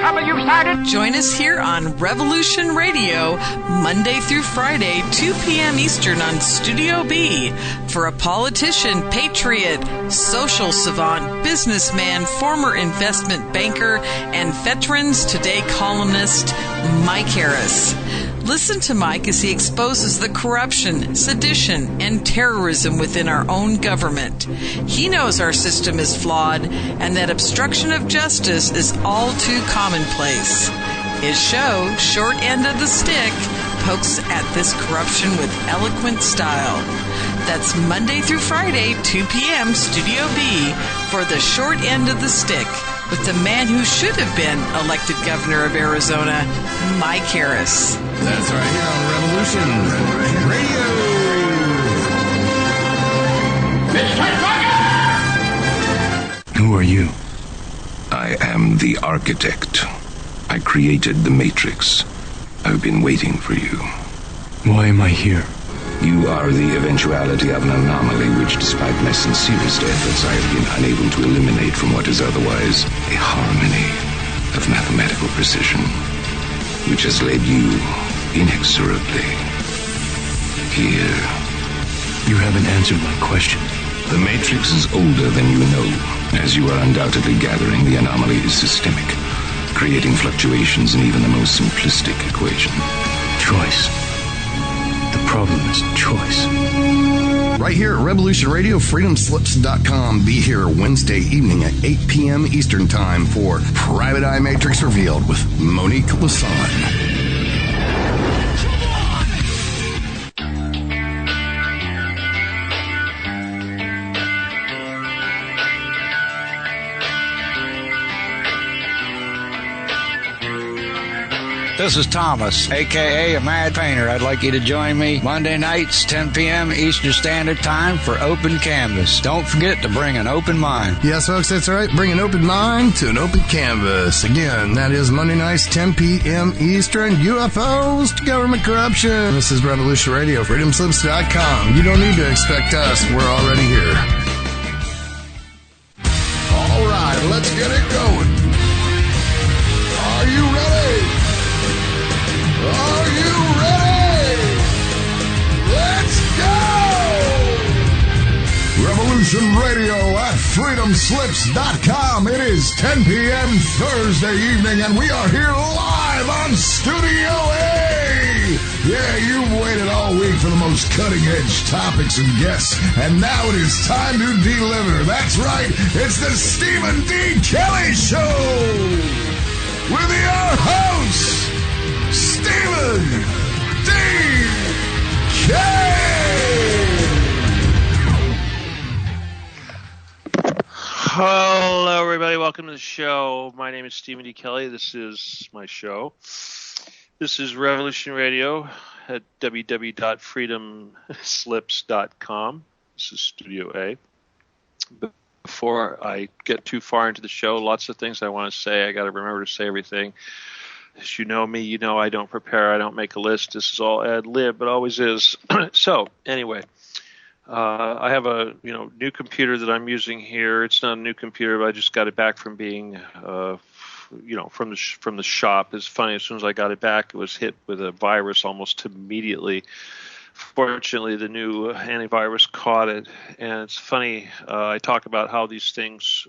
trouble you started. Join us here on Revolution Radio, Monday through Friday, 2 p.m. Eastern on Studio B, for a politician, patriot, social savant, businessman, former investment banker, and Veterans Today columnist, Mike Harris. Listen to Mike as he exposes the corruption, sedition, and terrorism within our own government. He knows our system is flawed and that obstruction of justice is all too commonplace. His show, Short End of the Stick, pokes at this corruption with eloquent style. That's Monday through Friday, 2 p.m. Studio B for the Short End of the Stick with the man who should have been elected governor of Arizona, Mike Harris. That's right here on Revolution Radio. Who are you? I am the architect. I created the Matrix. I've been waiting for you. Why am I here? You are the eventuality of an anomaly which, despite my sincerest efforts, I have been unable to eliminate from what is otherwise a harmony of mathematical precision, which has led you inexorably here. You haven't answered my question. The Matrix is older than you know. As you are undoubtedly gathering, the anomaly is systemic, creating fluctuations in even the most simplistic equation. Choice. The problem is choice. Right here at Revolution Radio, freedomslips.com. Be here Wednesday evening at 8 p.m. Eastern Time for Private Eye Matrix Revealed with Monique Lasan. This is Thomas, a.k.a. a Mad Painter. I'd like you to join me Monday nights, 10 p.m. Eastern Standard Time for Open Canvas. Don't forget to bring an open mind. Yes, folks, that's right. Bring an open mind to an open canvas. Again, that is Monday nights, 10 p.m. Eastern. UFOs to government corruption. This is Revolution Radio, freedomslips.com. You don't need to expect us. We're already here. All right, let's get it going. Are you ready? Are you ready? Let's go! Revolution Radio at freedomslips.com. It is 10 p.m. Thursday evening, and we are here live on Studio A. Yeah, you've waited all week for the most cutting-edge topics and guests, and now it is time to deliver. That's right, it's the Stephen D. Kelly Show with your host, Stephen D. Kelly. Hello, everybody. Welcome to the show. My name is Stephen D. Kelly. This is my show. This is Revolution Radio at www.freedomslips.com. This is Studio A. Before I get too far into the show, lots of things I want to say. I got to remember to say everything. As you know me, you know I don't prepare. I don't make a list. This is all ad lib. It always is. So anyway, I have a new computer that I'm using here. It's not a new computer, but I just got it back from being from the shop. It's funny. As soon as I got it back, it was hit with a virus almost immediately. Fortunately, the new antivirus caught it, and it's funny. I talk about how these things,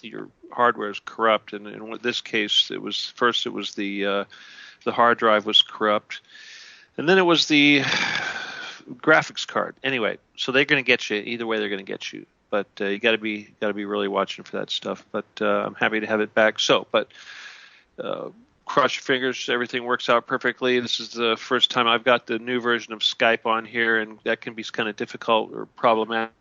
your hardware is corrupt, and in this case, it was the hard drive was corrupt, and then it was the graphics card. Anyway, so they're going to get you either way. They're going to get you, but you got to be really watching for that stuff. But I'm happy to have it back. Cross your fingers, everything works out perfectly. This is the first time I've got the new version of Skype on here, and that can be kind of difficult or problematic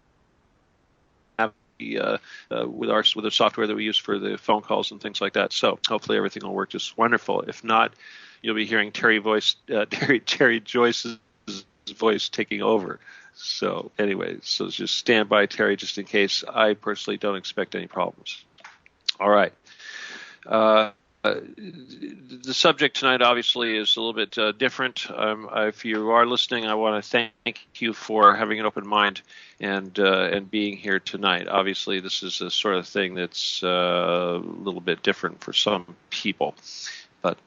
with the software that we use for the phone calls and things like that. So hopefully everything will work just wonderful. If not, you'll be hearing Terry Joyce's voice taking over. So anyway, so just stand by, Terry, just in case. I personally don't expect any problems. All right. the subject tonight obviously is a little bit different. If you are listening, I want to thank you for having an open mind and being here tonight. Obviously, this is a sort of thing that's a little bit different for some people, but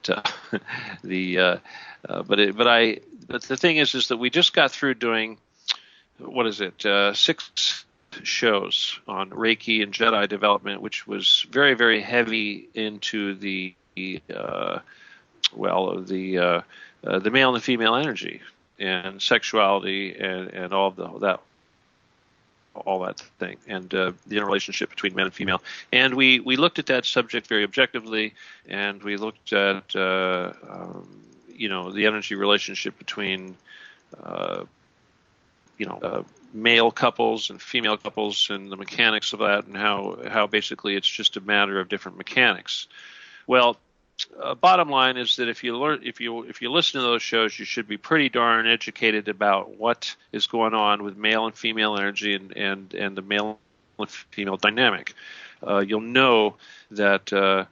the thing is that we just got through doing, what is it, 6 shows on Reiki and Jedi development, which was very, very heavy into the male and the female energy and sexuality and all that thing, and the interrelationship between men and female. And we looked at that subject very objectively, and we looked at the energy relationship between male couples and female couples and the mechanics of that, and how basically it's just a matter of different mechanics. Well, bottom line is that if you listen to those shows, you should be pretty darn educated about what is going on with male and female energy and the male and female dynamic. You'll know that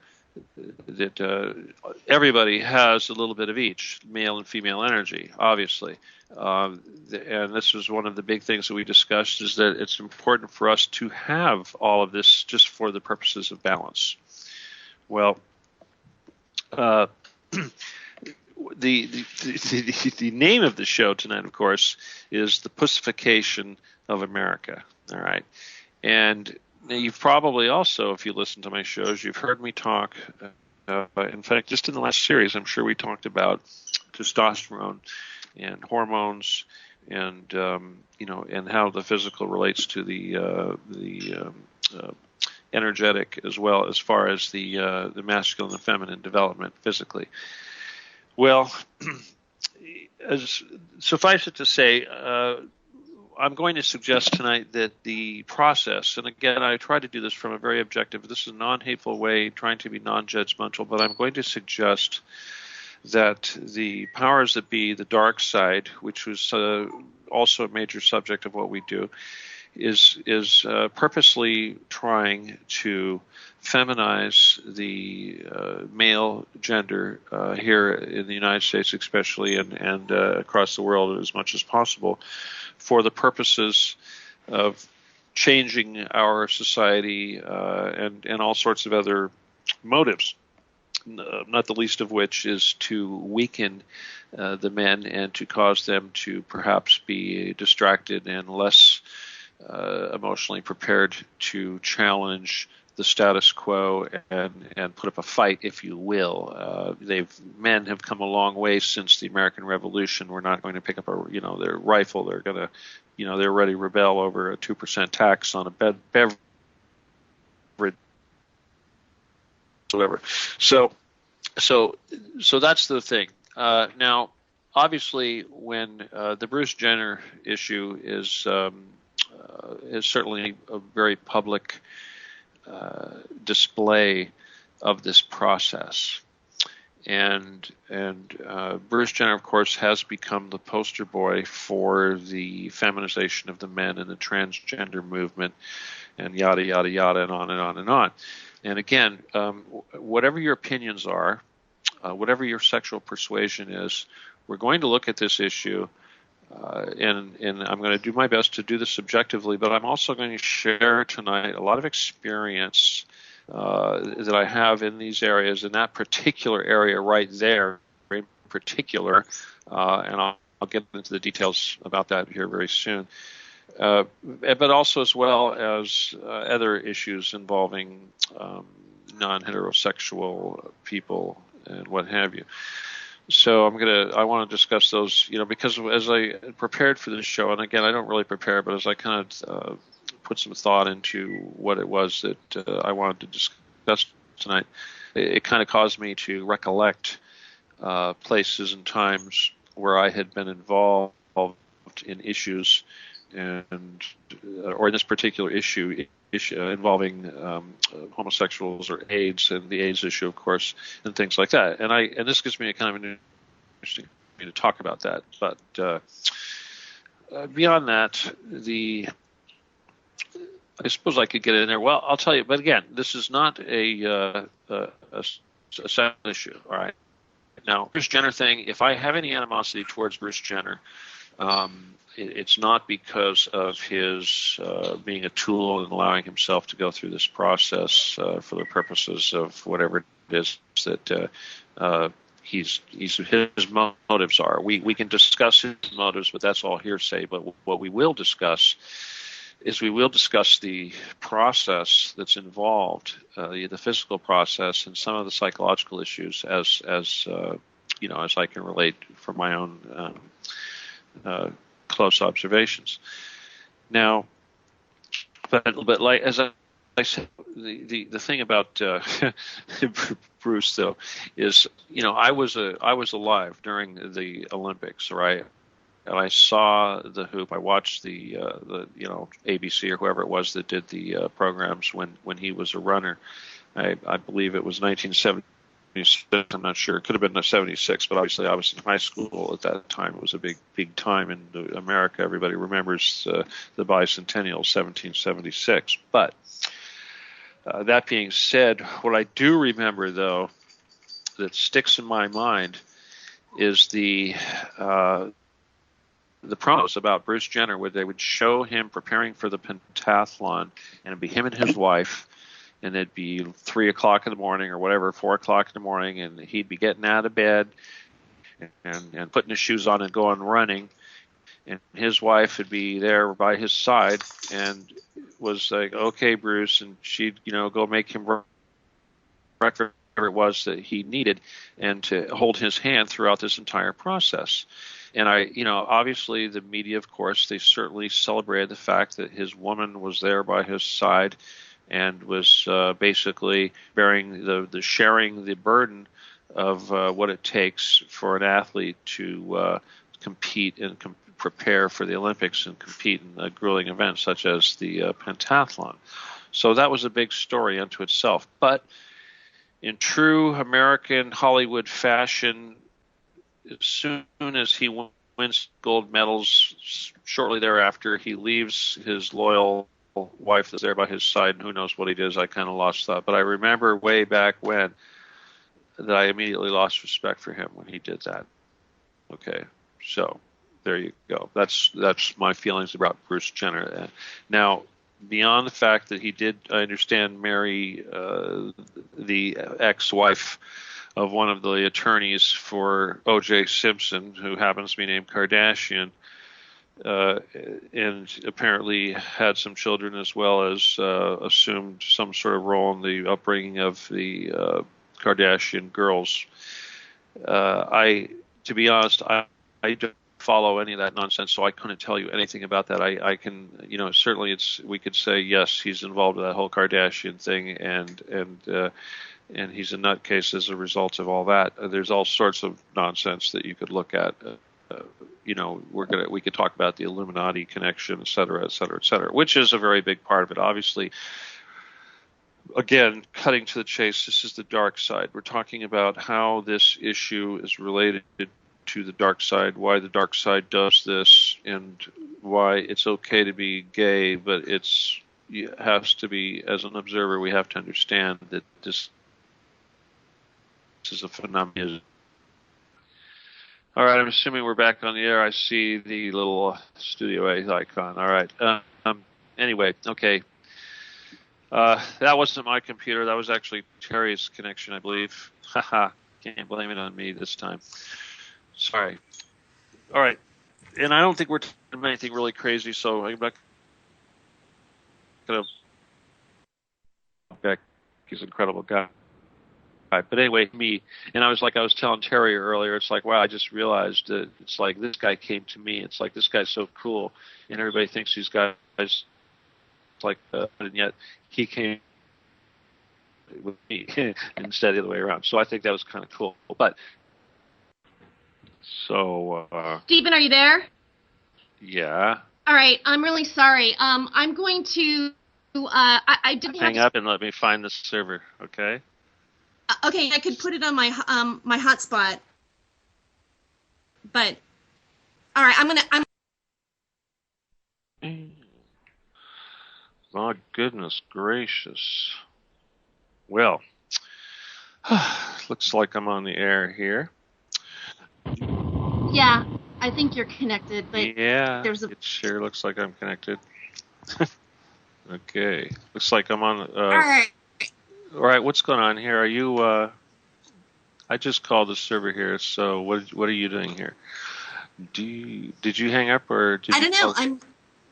everybody has a little bit of each, male and female energy, obviously. And this was one of the big things that we discussed, is that it's important for us to have all of this just for the purposes of balance. Well, the name of the show tonight, of course, is the Pussification of America. All right, and you've probably also, if you listen to my shows, you've heard me talk. In fact, just in the last series, I'm sure we talked about testosterone and hormones, and and how the physical relates to the energetic, as well as far as the masculine and feminine development physically. Well, suffice it to say, I'm going to suggest tonight that the process, and again, I try to do this from a very objective, this is a non-hateful way, trying to be non-judgmental, but I'm going to suggest that the powers that be, the dark side, which was also a major subject of what we do, is purposely trying to feminize the male gender here in the United States, especially, and across the world as much as possible, for the purposes of changing our society and all sorts of other motives. Not the least of which is to weaken the men and to cause them to perhaps be distracted and less emotionally prepared to challenge the status quo and put up a fight, if you will. Men have come a long way since the American Revolution. We're not going to pick up their rifle. They're going to, they're ready to rebel over a 2% tax on a beverage. Whatever. So that's the thing. Now, obviously, when the Bruce Jenner issue is certainly a very public display of this process, and Bruce Jenner, of course, has become the poster boy for the feminization of the men and the transgender movement, and yada yada yada, and on and on and on. And again, whatever your opinions are, whatever your sexual persuasion is, we're going to look at this issue, and I'm going to do my best to do this subjectively, but I'm also going to share tonight a lot of experience that I have in these areas, in that particular area right there in particular, and I'll get into the details about that here very soon. But also as well as other issues involving non-heterosexual people and what have you. So I want to discuss those, because as I prepared for this show, and again, I don't really prepare, but as I kind of put some thought into what it was that I wanted to discuss tonight, it kind of caused me to recollect places and times where I had been involved in issues or in this particular issue involving homosexuals or AIDS, and the AIDS issue, of course, and things like that. And this gives me a kind of an interesting way to talk about that. But beyond that, I suppose I could get in there. Well, I'll tell you. But again, this is not a sad issue. All right. Now, Bruce Jenner thing, if I have any animosity towards Bruce Jenner, it's not because of his being a tool and allowing himself to go through this process for the purposes of whatever it is that his motives are. We can discuss his motives, but that's all hearsay. But what we will discuss is the process that's involved, the physical process, and some of the psychological issues, as I can relate from my own close observations. Now, but like as I said, the thing about Bruce though is, I was alive during the Olympics, right? And I saw the hoop. I watched the ABC or whoever it was that did the programs when he was a runner. I believe it was 1976. I'm not sure. It could have been 76, but obviously I was in high school at that time. It was a big time in America. Everybody remembers the bicentennial, 1776. But that being said, what I do remember, though, that sticks in my mind is the promos about Bruce Jenner, where they would show him preparing for the pentathlon, and it'd be him and his wife, and it'd be 3 o'clock in the morning or whatever, 4 o'clock in the morning, and he'd be getting out of bed and putting his shoes on and going running, and his wife would be there by his side and was like, "Okay, Bruce," and she'd go make him breakfast, whatever it was that he needed, and to hold his hand throughout this entire process. And obviously the media, of course, they certainly celebrated the fact that his woman was there by his side and was basically bearing sharing the burden of what it takes for an athlete to compete and prepare for the Olympics and compete in a grueling event such as the pentathlon. So that was a big story unto itself. But in true American Hollywood fashion, as soon as he wins gold medals, shortly thereafter, he leaves his loyal wife that's there by his side, and who knows what he does. I kind of lost that. But I remember way back when that I immediately lost respect for him when he did that. Okay, so there you go. That's my feelings about Bruce Jenner. Now, beyond the fact that he did, I understand, marry the ex-wife of one of the attorneys for O.J. Simpson, who happens to be named Kardashian, and apparently had some children, as well as assumed some sort of role in the upbringing of the Kardashian girls. To be honest, I don't follow any of that nonsense, so I couldn't tell you anything about that. I can, certainly we could say yes, he's involved with that whole Kardashian thing, and he's a nutcase as a result of all that. There's all sorts of nonsense that you could look at. We could talk about the Illuminati connection, et cetera, et cetera, et cetera, which is a very big part of it. Obviously, again, cutting to the chase, this is the dark side. We're talking about how this issue is related to the dark side, why the dark side does this, and why it's okay to be gay, but it has to be, as an observer, we have to understand that this is a phenomenon. All right, I'm assuming we're back on the air. I see the little Studio A icon. All right. Anyway, okay. That wasn't my computer. That was actually Terry's connection, I believe. Haha. Can't blame it on me this time. Sorry. All right. And I don't think we're talking about anything really crazy, so I'm not going to back. He's an incredible guy. But anyway, and I was telling Terry earlier, it's like, wow, I just realized that it's like this guy came to me. It's like this guy's so cool, and everybody thinks these guys like, and yet he came with me instead of the other way around. So I think that was kind of cool. But so, Stephen, are you there? Yeah. All right, I'm really sorry. I'm going to. I didn't hang up and let me find the server. Okay. Okay, I could put it on my my hotspot, but all right, I'm. My goodness gracious. Well, looks like I'm on the air here. Yeah, I think you're connected, but Yeah, there's a... it sure looks like I'm connected. Okay, looks like I'm on. All right. All right, what's going on here? Are you? I just called the server here. So what are you doing here? Did you hang up or did I you? don't know.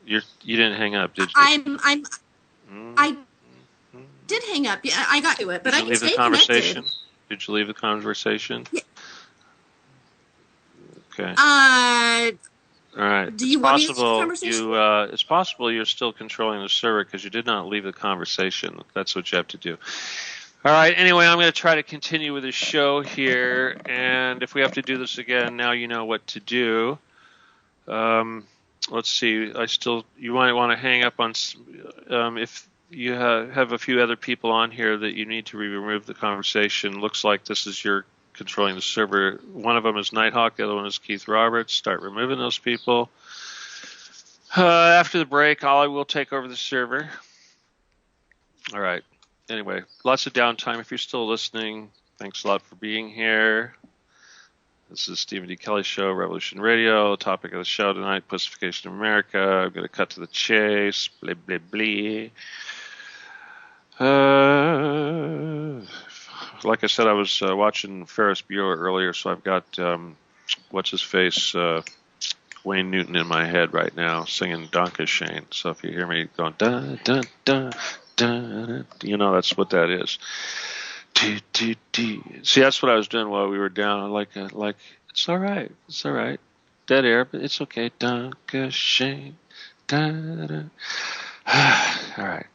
You didn't hang up, did you? I did hang up. Yeah, I got to it, but Did I you can leave the stay conversation? connected. Did you leave the conversation? Yeah. Okay. All right. Do you want me to leave the conversation? It's possible you're still controlling the server because you did not leave the conversation. That's what you have to do. All right. Anyway, I'm going to try to continue with the show here, and if we have to do this again, now you know what to do. Let's see. You might want to hang up on if you have a few other people on here that you need to remove the conversation. Looks like this is your controlling the server. One of them is Nighthawk. The other one is Keith Roberts. Start removing those people. After the break, I will take over the server. All right. Anyway, lots of downtime. If you're still listening, thanks a lot for being here. This is Stephen D. Kelly Show, Revolution Radio. Topic of the show tonight, Pussification of America. I'm going to cut to the chase. Blah, blah, blah. Like I said, I was watching Ferris Bueller earlier, so I've got, what's-his-face, Wayne Newton in my head right now singing Donka Shane. So if you hear me going, da, da, da, da, you know that's what that is. See, that's what I was doing while we were down. Like it's all right. It's all right. Dead air, but it's okay. Donka Shane. Da, da. All right.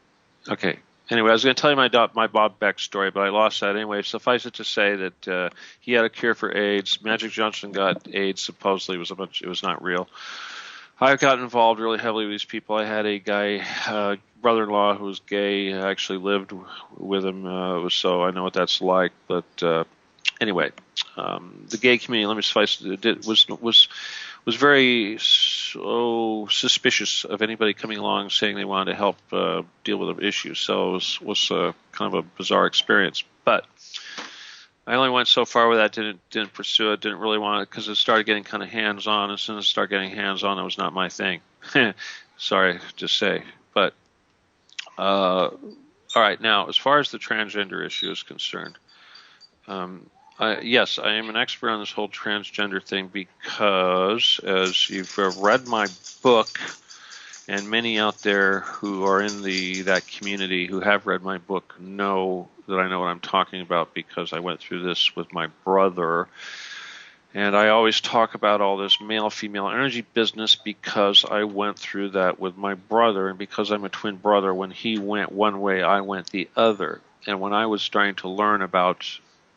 Okay. Anyway, I was going to tell you my Bob Beck story, but I lost that anyway. Suffice it to say that he had a cure for AIDS. Magic Johnson got AIDS. Supposedly, it was not real. I got involved really heavily with these people. I had a guy, brother-in-law, who was gay. I actually lived with him, so I know what that's like. But anyway, the gay community, let me suffice it, was very suspicious of anybody coming along saying they wanted to help deal with the issue. So it was kind of a bizarre experience. But I only went so far with that. Didn't pursue it. Didn't really want it because it started getting kind of hands-on. As soon as it started getting hands-on, it was not my thing. Sorry to say. But all right. Now, as far as the transgender issue is concerned, yes, I am an expert on this whole transgender thing because, as you've read my book, and many out there who are in that community who have read my book know that I know what I'm talking about because I went through this with my brother. And I always talk about all this male-female energy business because I went through that with my brother, and because I'm a twin brother, when he went one way, I went the other. And when I was starting to learn about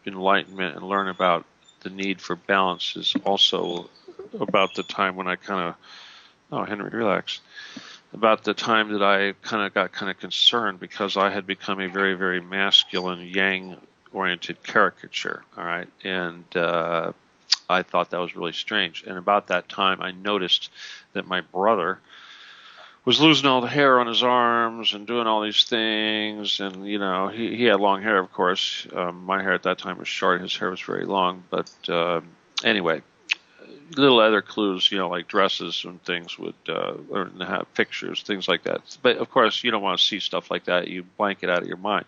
enlightenment and learn about the need for balance is also about the time when I Henry, relax. About the time that I got concerned because I had become a very, very masculine, yang-oriented caricature, all right? And I thought that was really strange. And about that time, I noticed that my brother was losing all the hair on his arms and doing all these things. And, he had long hair, of course. My hair at that time was short. His hair was very long. But anyway, little other clues, like dresses and things would or have pictures, things like that. But, of course, you don't want to see stuff like that. You blank it out of your mind.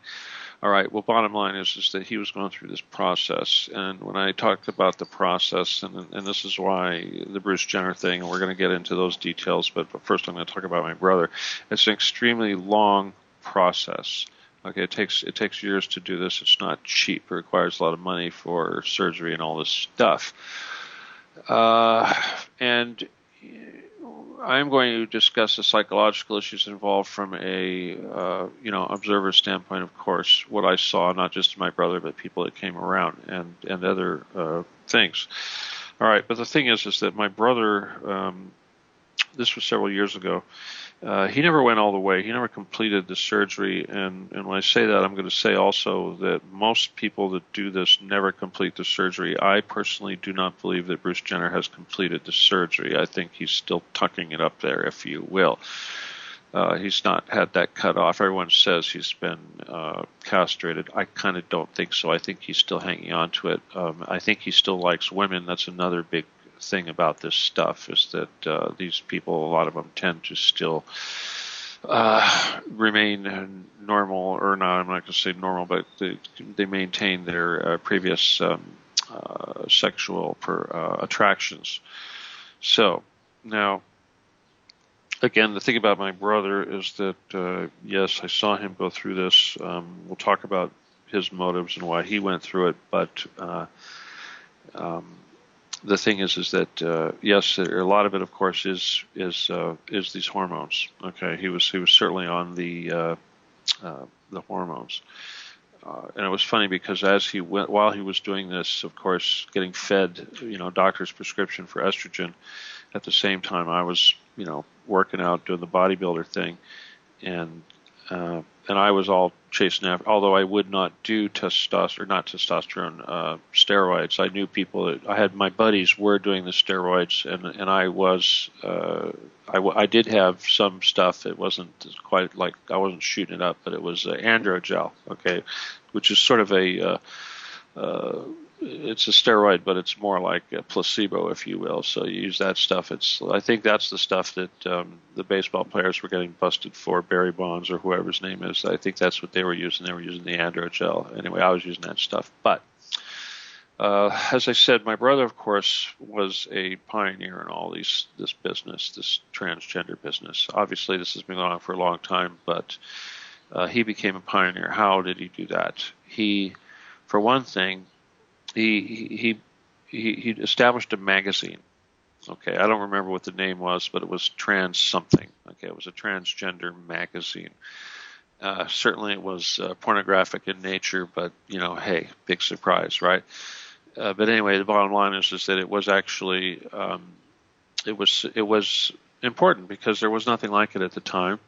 All right, well, bottom line is that he was going through this process. And when I talked about the process, and this is why the Bruce Jenner thing, and we're going to get into those details, but first I'm going to talk about my brother. It's an extremely long process. Okay, it takes years to do this. It's not cheap. It requires a lot of money for surgery and all this stuff. And I'm going to discuss the psychological issues involved from a, observer standpoint, of course, what I saw, not just my brother, but people that came around and other things. All right, but the thing is that my brother, this was several years ago, he never went all the way. He never completed the surgery. And when I say that, I'm going to say also that most people that do this never complete the surgery. I personally do not believe that Bruce Jenner has completed the surgery. I think he's still tucking it up there, if you will. He's not had that cut off. Everyone says he's been castrated. I kind of don't think so. I think he's still hanging on to it. I think he still likes women. That's another big thing about this stuff is that these people, a lot of them, tend to still remain normal, or not. I'm not going to say normal, but they maintain their previous sexual attractions. So now, again, the thing about my brother is that yes, I saw him go through this. We'll talk about his motives and why he went through it, but the thing is that yes, a lot of it, of course, is these hormones. Okay, he was certainly on the hormones, and it was funny because as he went, while he was doing this, of course, getting fed, doctor's prescription for estrogen. At the same time, I was, working out, doing the bodybuilder thing, and I was all chasing after. Although I would not do steroids. I knew people that I had. My buddies were doing the steroids, and I was. I did have some stuff. It wasn't quite like I wasn't shooting it up, but it was androgel. Okay, which is sort of a. It's a steroid, but it's more like a placebo, if you will. So you use that stuff. I think that's the stuff that the baseball players were getting busted for, Barry Bonds or whoever his name is. I think that's what they were using. They were using the androgel. Anyway, I was using that stuff. But as I said, my brother, of course, was a pioneer in all this business, this transgender business. Obviously, this has been going on for a long time, but he became a pioneer. How did he do that? For one thing, he established a magazine. Okay, I don't remember what the name was, but it was trans something. Okay, it was a transgender magazine. Certainly, it was pornographic in nature, but hey, big surprise, right? But anyway, the bottom line is that it was actually it was important because there was nothing like it at the time.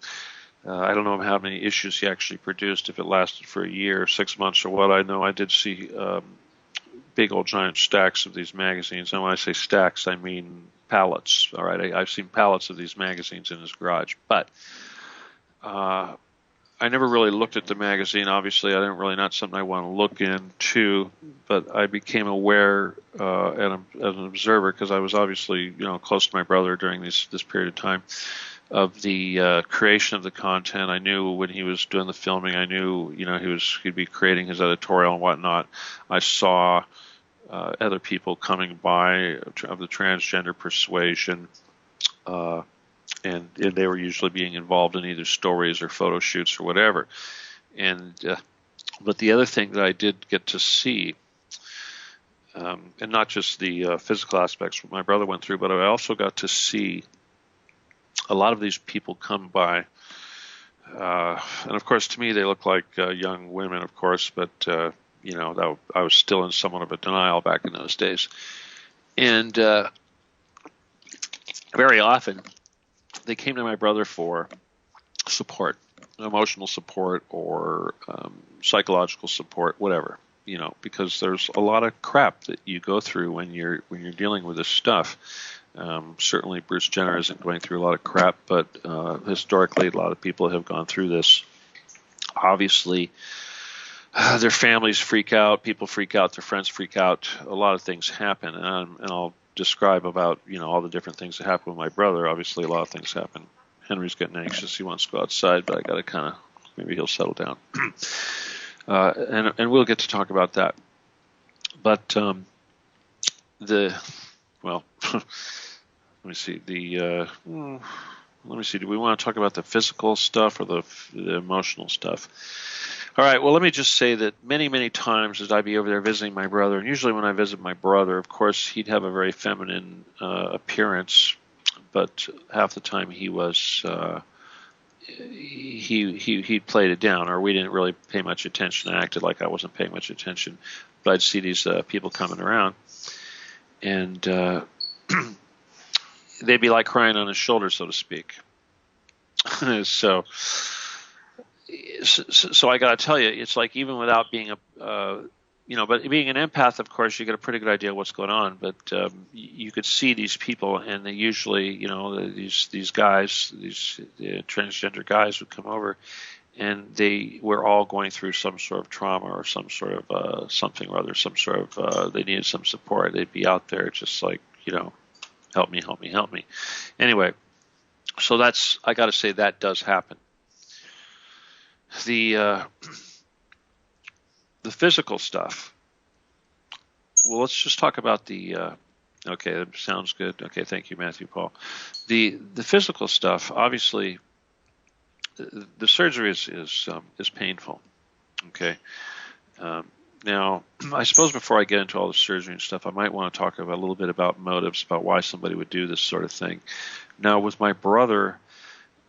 I don't know how many issues he actually produced, if it lasted for a year, 6 months, or what. I know I did see big old giant stacks of these magazines. And when I say stacks, I mean pallets. All right, I've seen pallets of these magazines in his garage. But I never really looked at the magazine. Obviously, not something I want to look into. But I became aware as an observer, because I was obviously close to my brother during this period of time, of the creation of the content. I knew when he was doing the filming, I knew he'd be creating his editorial and whatnot. I saw other people coming by of the transgender persuasion, and they were usually being involved in either stories or photo shoots or whatever. And but the other thing that I did get to see, and not just the physical aspects what my brother went through, but I also got to see a lot of these people come by, and of course, to me, they look like young women, of course, but I was still in somewhat of a denial back in those days. And very often, they came to my brother for support, emotional support, or psychological support, whatever. Because there's a lot of crap that you go through when you're dealing with this stuff. Certainly, Bruce Jenner isn't going through a lot of crap, but historically, a lot of people have gone through this. Obviously, their families freak out, people freak out, their friends freak out. A lot of things happen, and I'll describe about all the different things that happen with my brother. Obviously, a lot of things happen. Henry's getting anxious; he wants to go outside, but I got to maybe he'll settle down, and we'll get to talk about that. But let me see. Let me see. Do we want to talk about the physical stuff or the emotional stuff? All right. Well, let me just say that many, many times as I'd be over there visiting my brother, and usually when I visit my brother, of course, he'd have a very feminine appearance, but half the time he was he played it down, or we didn't really pay much attention. I acted like I wasn't paying much attention, but I'd see these people coming around, and they'd be like crying on his shoulder, so to speak. So I got to tell you, it's like even without being but being an empath, of course, you get a pretty good idea of what's going on. But you could see these people, and they usually, these guys, these transgender guys would come over, and they were all going through some sort of trauma or some sort of something or other, some sort of they needed some support. They'd be out there just like help me, help me, help me. Anyway, so that's, I got to say, that does happen. The physical stuff. Well, let's just talk about the. Okay, that sounds good. Okay, thank you, Matthew Paul. The physical stuff, obviously, the surgery is painful. Okay. Now, I suppose before I get into all the surgery and stuff, I might want to talk about a little bit about motives, about why somebody would do this sort of thing. Now, with my brother,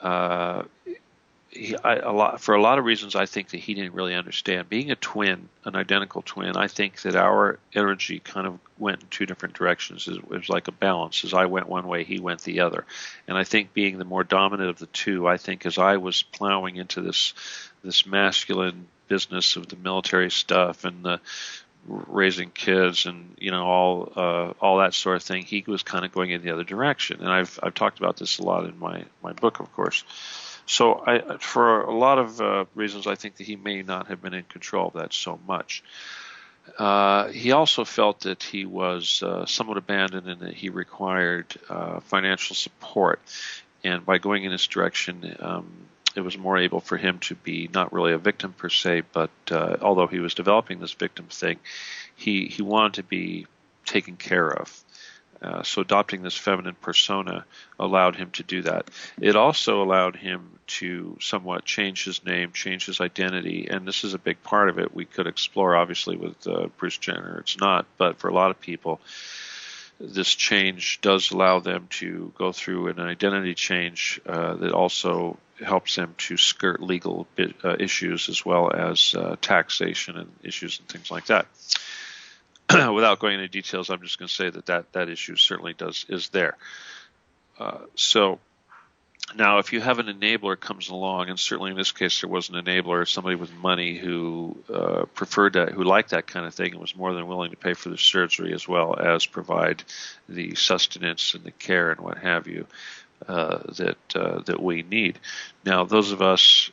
for a lot of reasons, I think that he didn't really understand. Being a twin, an identical twin, I think that our energy kind of went in two different directions. It was like a balance. As I went one way, he went the other. And I think being the more dominant of the two, I think as I was plowing into this masculine business of the military stuff and the raising kids and all that sort of thing, he was kind of going in the other direction. And I've talked about this a lot in my book, of course. So for a lot of reasons, I think that he may not have been in control of that so much. He also felt that he was somewhat abandoned and that he required financial support. And by going in this direction, it was more able for him to be not really a victim per se, but although he was developing this victim thing, he wanted to be taken care of. So adopting this feminine persona allowed him to do that. It also allowed him to somewhat change his name, change his identity, and this is a big part of it. We could explore, obviously, with Bruce Jenner. It's not, but for a lot of people, this change does allow them to go through an identity change that also helps them to skirt legal issues as well as taxation and issues and things like that. Without going into details, I'm just going to say that issue certainly is there. So now, if you have an enabler comes along, and certainly in this case there was an enabler, somebody with money who preferred that, who liked that kind of thing, and was more than willing to pay for the surgery as well as provide the sustenance and the care and what have you that we need. Now, those of us.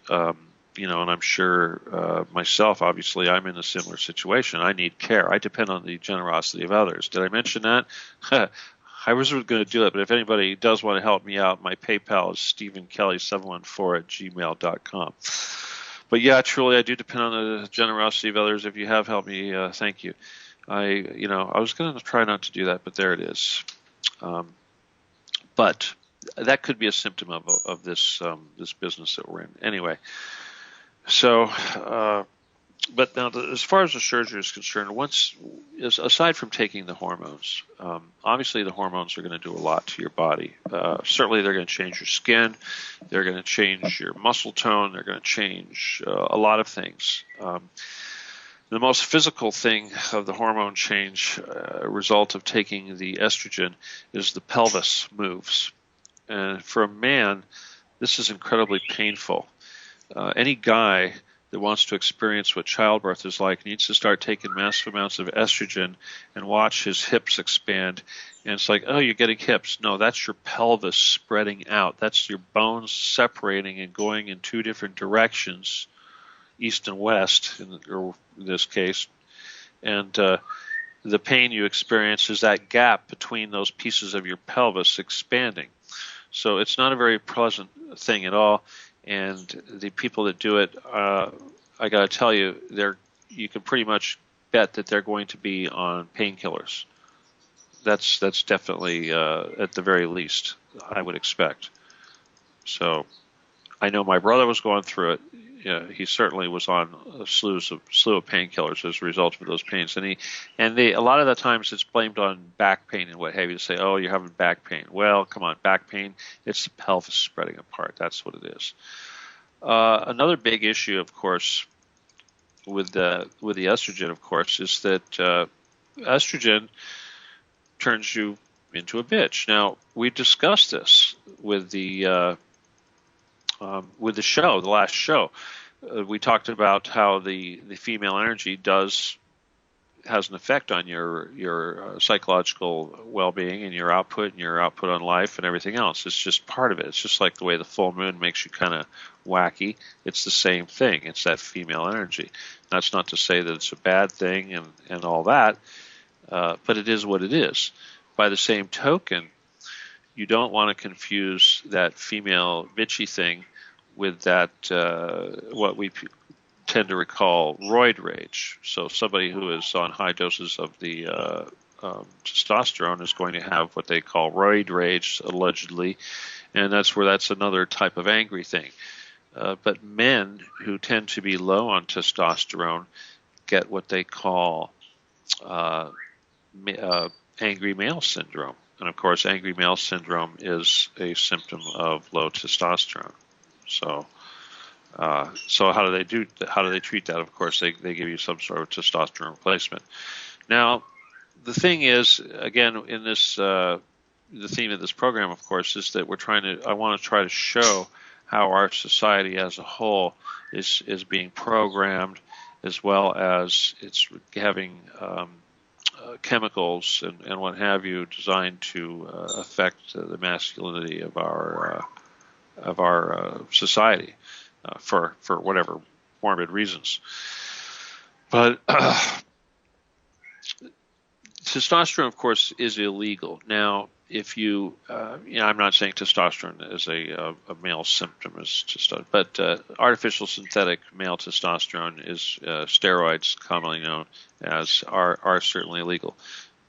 And I'm sure myself, obviously, I'm in a similar situation. I need care. I depend on the generosity of others. Did I mention that? I was going to do it, but if anybody does want to help me out, my PayPal is stephenkelly714@gmail.com. But yeah, truly, I do depend on the generosity of others. If you have helped me, thank you. I was going to try not to do that, but there it is. But that could be a symptom of this business that we're in. Anyway. So, but now, as far as the surgery is concerned, aside from taking the hormones, obviously the hormones are going to do a lot to your body. Certainly, they're going to change your skin, they're going to change your muscle tone, they're going to change a lot of things. The most physical thing of the hormone change, result of taking the estrogen, is the pelvis moves. And for a man, this is incredibly painful. Any guy that wants to experience what childbirth is like needs to start taking massive amounts of estrogen and watch his hips expand. And it's like, oh, you're getting hips. No, that's your pelvis spreading out. That's your bones separating and going in two different directions, east and west, in this case. And the pain you experience is that gap between those pieces of your pelvis expanding. So it's not a very pleasant thing at all. And the people that do it, I got to tell you, you can pretty much bet that they're going to be on painkillers. That's definitely, at the very least, I would expect. So I know my brother was going through it. He certainly was on a slew of painkillers as a result of those pains. And a lot of the times it's blamed on back pain and what have you. To say, oh, you're having back pain. Well, come on, back pain. It's the pelvis spreading apart. That's what it is. Another big issue, of course, with the estrogen, of course, is that estrogen turns you into a bitch. Now, we discussed this with the show, the last show. We talked about how the female energy has an effect on your psychological well-being and your output on life and everything else. It's just part of it. It's just like the way the full moon makes you kind of wacky. It's the same thing. It's that female energy. That's not to say that it's a bad thing and all that, but it is what it is. By the same token, you don't want to confuse that female bitchy thing with that what we tend to recall roid rage. So somebody who is on high doses of the testosterone is going to have what they call roid rage, allegedly, and that's another type of angry thing. But men who tend to be low on testosterone get what they call angry male syndrome. And of course, angry male syndrome is a symptom of low testosterone. So how do they treat that? Of course, they give you some sort of testosterone replacement. Now, the thing is, again, in this the theme of this program, of course, is that I want to try to show how our society as a whole is being programmed, as well as it's having chemicals and what have you designed to affect the masculinity of our society for whatever morbid reasons. But testosterone, of course, is illegal. Now, if I'm not saying testosterone is a male symptom, but artificial synthetic male testosterone is steroids, commonly known as, are certainly illegal.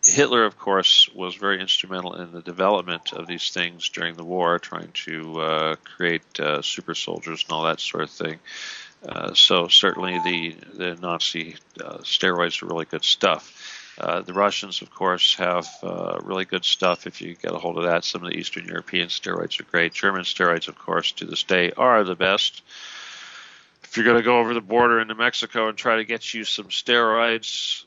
Hitler, of course, was very instrumental in the development of these things during the war, trying to create super soldiers and all that sort of thing. So certainly the Nazi steroids are really good stuff. The Russians, of course, have really good stuff if you get a hold of that. Some of the Eastern European steroids are great. German steroids, of course, to this day are the best. If you're going to go over the border into Mexico and try to get you some steroids,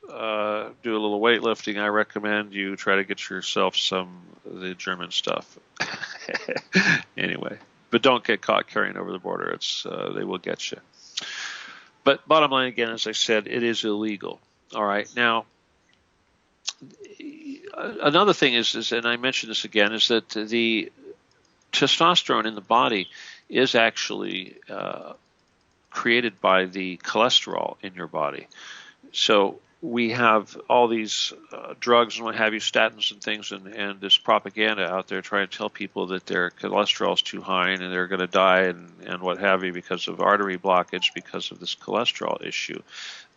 do a little weightlifting, I recommend you try to get yourself some of the German stuff. Anyway, but don't get caught carrying over the border. They will get you. But bottom line, again, as I said, it is illegal. All right, now, another thing is, and I mentioned this again, is that the testosterone in the body is actually created by the cholesterol in your body. So we have all these drugs and what have you, statins and things, and this propaganda out there trying to tell people that their cholesterol is too high and they're going to die and what have you because of artery blockage because of this cholesterol issue.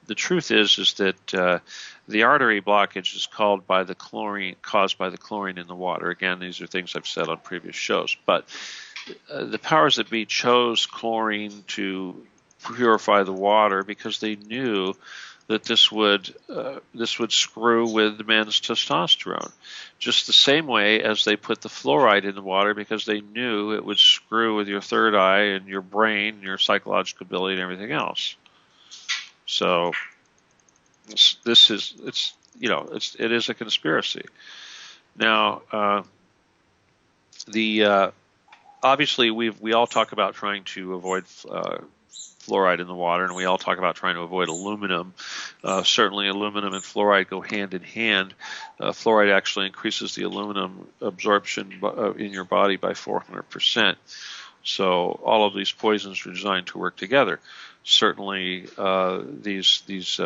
The truth is that the artery blockage is caused by the chlorine in the water. Again, these are things I've said on previous shows. But the powers that be chose chlorine to purify the water because they knew that this would screw with the men's testosterone, just the same way as they put the fluoride in the water because they knew it would screw with your third eye and your brain, and your psychological ability, and everything else. So it is a conspiracy. Now, obviously we all talk about trying to avoid fluoride in the water, and we all talk about trying to avoid aluminum. Certainly, aluminum and fluoride go hand in hand. Fluoride actually increases the aluminum absorption in your body by 400%. So all of these poisons are designed to work together. Certainly, these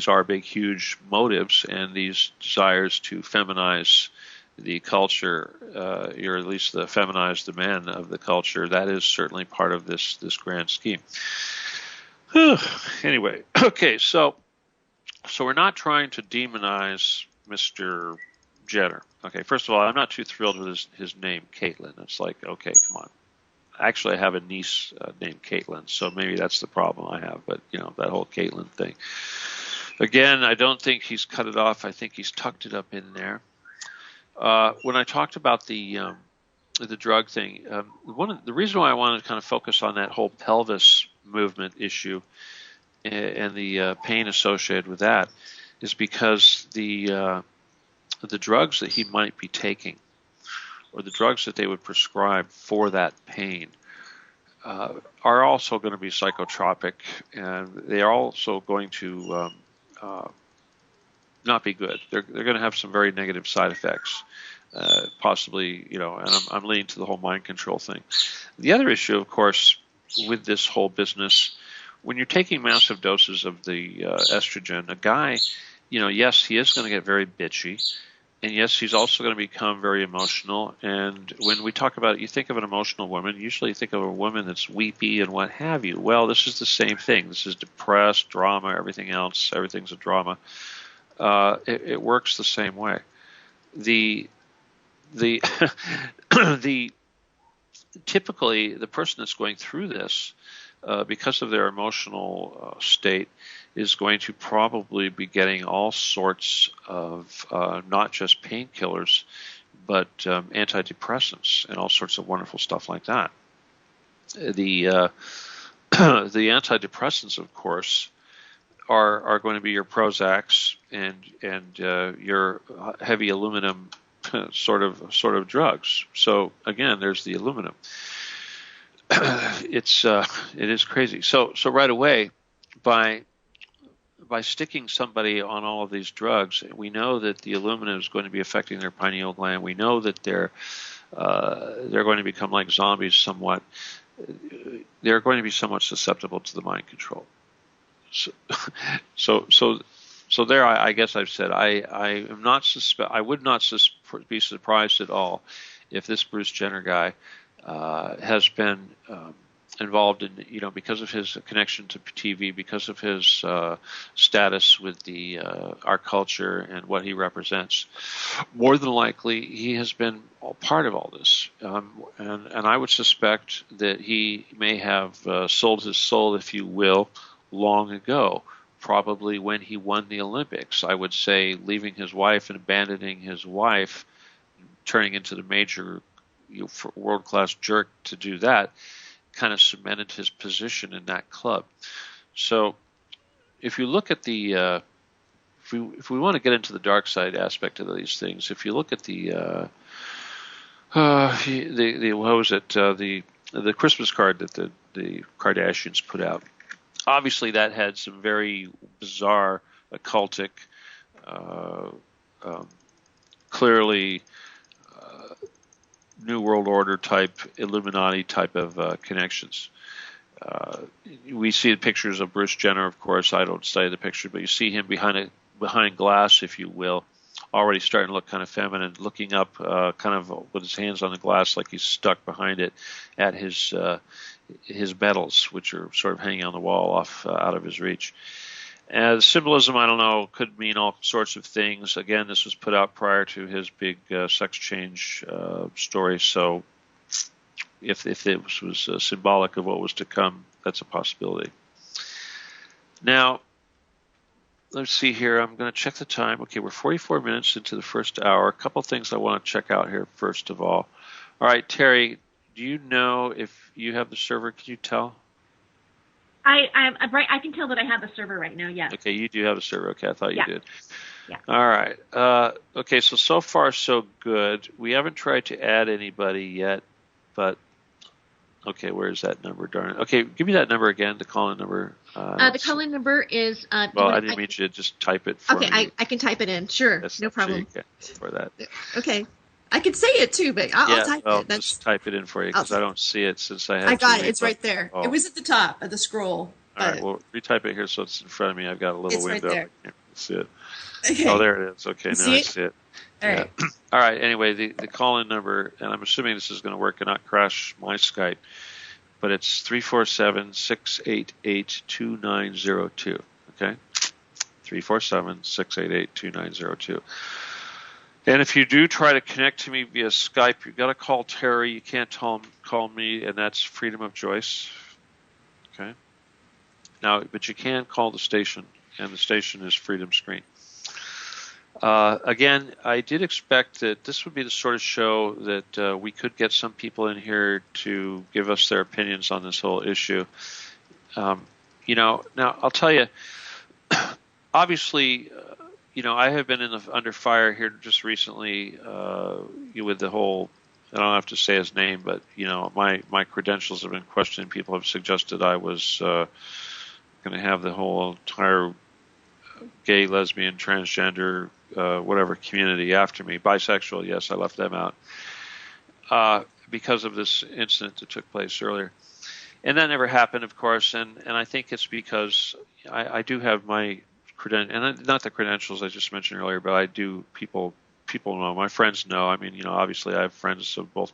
are big, huge motives, and these desires to feminize the culture, or at least feminize the men of the culture. That is certainly part of this grand scheme. Anyway, okay, so we're not trying to demonize Mr. Jenner. Okay, first of all, I'm not too thrilled with his name, Caitlyn. It's like, okay, come on. Actually, I have a niece named Caitlyn, so maybe that's the problem I have. But, that whole Caitlyn thing. Again, I don't think he's cut it off. I think he's tucked it up in there. When I talked about the drug thing, the reason why I wanted to kind of focus on that whole pelvis movement issue and the pain associated with that is because the drugs that he might be taking, or the drugs that they would prescribe for that pain, are also going to be psychotropic, and they are also going to not be good. They're going to have some very negative side effects, possibly, and I'm leaning to the whole mind control thing. The other issue, of course, with this whole business, when you're taking massive doses of the estrogen, a guy, yes, he is going to get very bitchy. And yes, he's also going to become very emotional. And when we talk about it, you think of an emotional woman, usually you think of a woman that's weepy and what have you. Well, this is the same thing. This is depressed, drama, everything else. Everything's a drama. It works the same way. The the typically the person that's going through this, because of their emotional state, is going to probably be getting all sorts of not just painkillers, but antidepressants and all sorts of wonderful stuff like that. The the antidepressants, of course, are going to be your Prozacs and your heavy aluminum sort of drugs. So again, there's the aluminum. It is crazy. So right away, by sticking somebody on all of these drugs, we know that the aluminum is going to be affecting their pineal gland. We know that they're going to become like zombies somewhat. They're going to be somewhat susceptible to the mind control. So there, I guess I've said I am not I would not be surprised at all if this Bruce Jenner guy has been involved in, because of his connection to TV, because of his status with our culture and what he represents. More than likely, he has been part of all this, and I would suspect that he may have sold his soul, if you will, long ago. Probably when he won the Olympics. I would say leaving his wife and abandoning his wife, turning into the major world-class jerk to do that, kind of cemented his position in that club. So if you look at the if we want to get into the dark side aspect of these things, if you look at the what was it, the Christmas card that the Kardashians put out, obviously that had some very bizarre, occultic, clearly New World Order type, Illuminati type of connections. We see the pictures of Bruce Jenner, of course. I don't study the picture, but you see him behind glass, if you will, already starting to look kind of feminine, looking up kind of with his hands on the glass like he's stuck behind it at his medals, which are sort of hanging on the wall out of his reach. The symbolism, I don't know, could mean all sorts of things. Again, this was put out prior to his big sex change story, so if it was symbolic of what was to come, that's a possibility. Now, let's see here. I'm going to check the time. Okay, we're 44 minutes into the first hour. A couple things I want to check out here, first of all. All right, Terry, do you know if you have the server? Can you tell? I can tell that I have the server right now, yes. Okay, you do have a server. Okay, I thought you did. Yeah. All right. Okay, so far so good. We haven't tried to add anybody yet, but okay, where's that number? Darn it. Okay, give me that number again, the call-in number. The call-in number is... well, I didn't mean you to just type it for me. Okay, I can type it in. Sure, no problem. For that. Okay. I could say it too, but I'll type it. Just type it in for you because I don't see it since I have. I got it. It's right there. Oh. It was at the top of the scroll. All right. Well, retype it here so it's in front of me. I've got a little window. Right there. I can't see it. Okay. Oh, there it is. Okay, now I see it. All right. All right. Anyway, the call-in number, and I'm assuming this is going to work and not crash my Skype, but it's 347-688-2902. Okay, 347-688-2902. And if you do try to connect to me via Skype, you've got to call Terry. You can't call me, and that's freedom of choice. Okay. Now, but you can call the station, and the station is Freedom Screen. Again, I did expect that this would be the sort of show that we could get some people in here to give us their opinions on this whole issue. Now I'll tell you, obviously, I have been under fire here just recently with the whole. I don't have to say his name, but my credentials have been questioned. People have suggested I was going to have the whole entire gay, lesbian, transgender, whatever community after me. Bisexual, yes, I left them out because of this incident that took place earlier. And that never happened, of course, and I think it's because I do have my and not the credentials I just mentioned earlier, but I do people people know, my friends know. I mean, obviously I have friends of both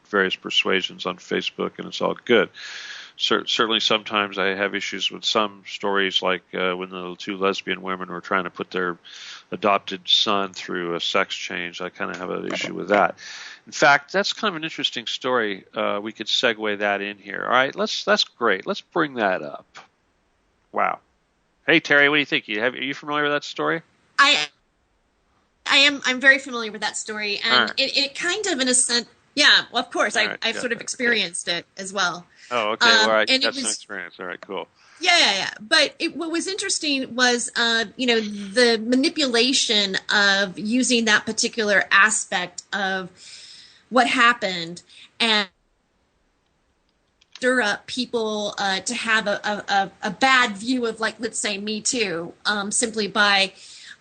various persuasions on Facebook, and it's all good. Certainly sometimes I have issues with some stories, like when the two lesbian women were trying to put their adopted son through a sex change. I kind of have an issue with that. In fact, that's kind of an interesting story. We could segue that in here. All right, that's great. Let's bring that up. Wow. Hey, Terry, what do you think? Are you familiar with that story? I'm very familiar with that story, and right. it kind of, in a sense, yeah, well, of course, I've sort of experienced it as well. Oh, okay. Well, all right. And That's an experience. All right, cool. Yeah. But what was interesting was, the manipulation of using that particular aspect of what happened and stir up people to have a bad view of, like, let's say, Me Too, simply by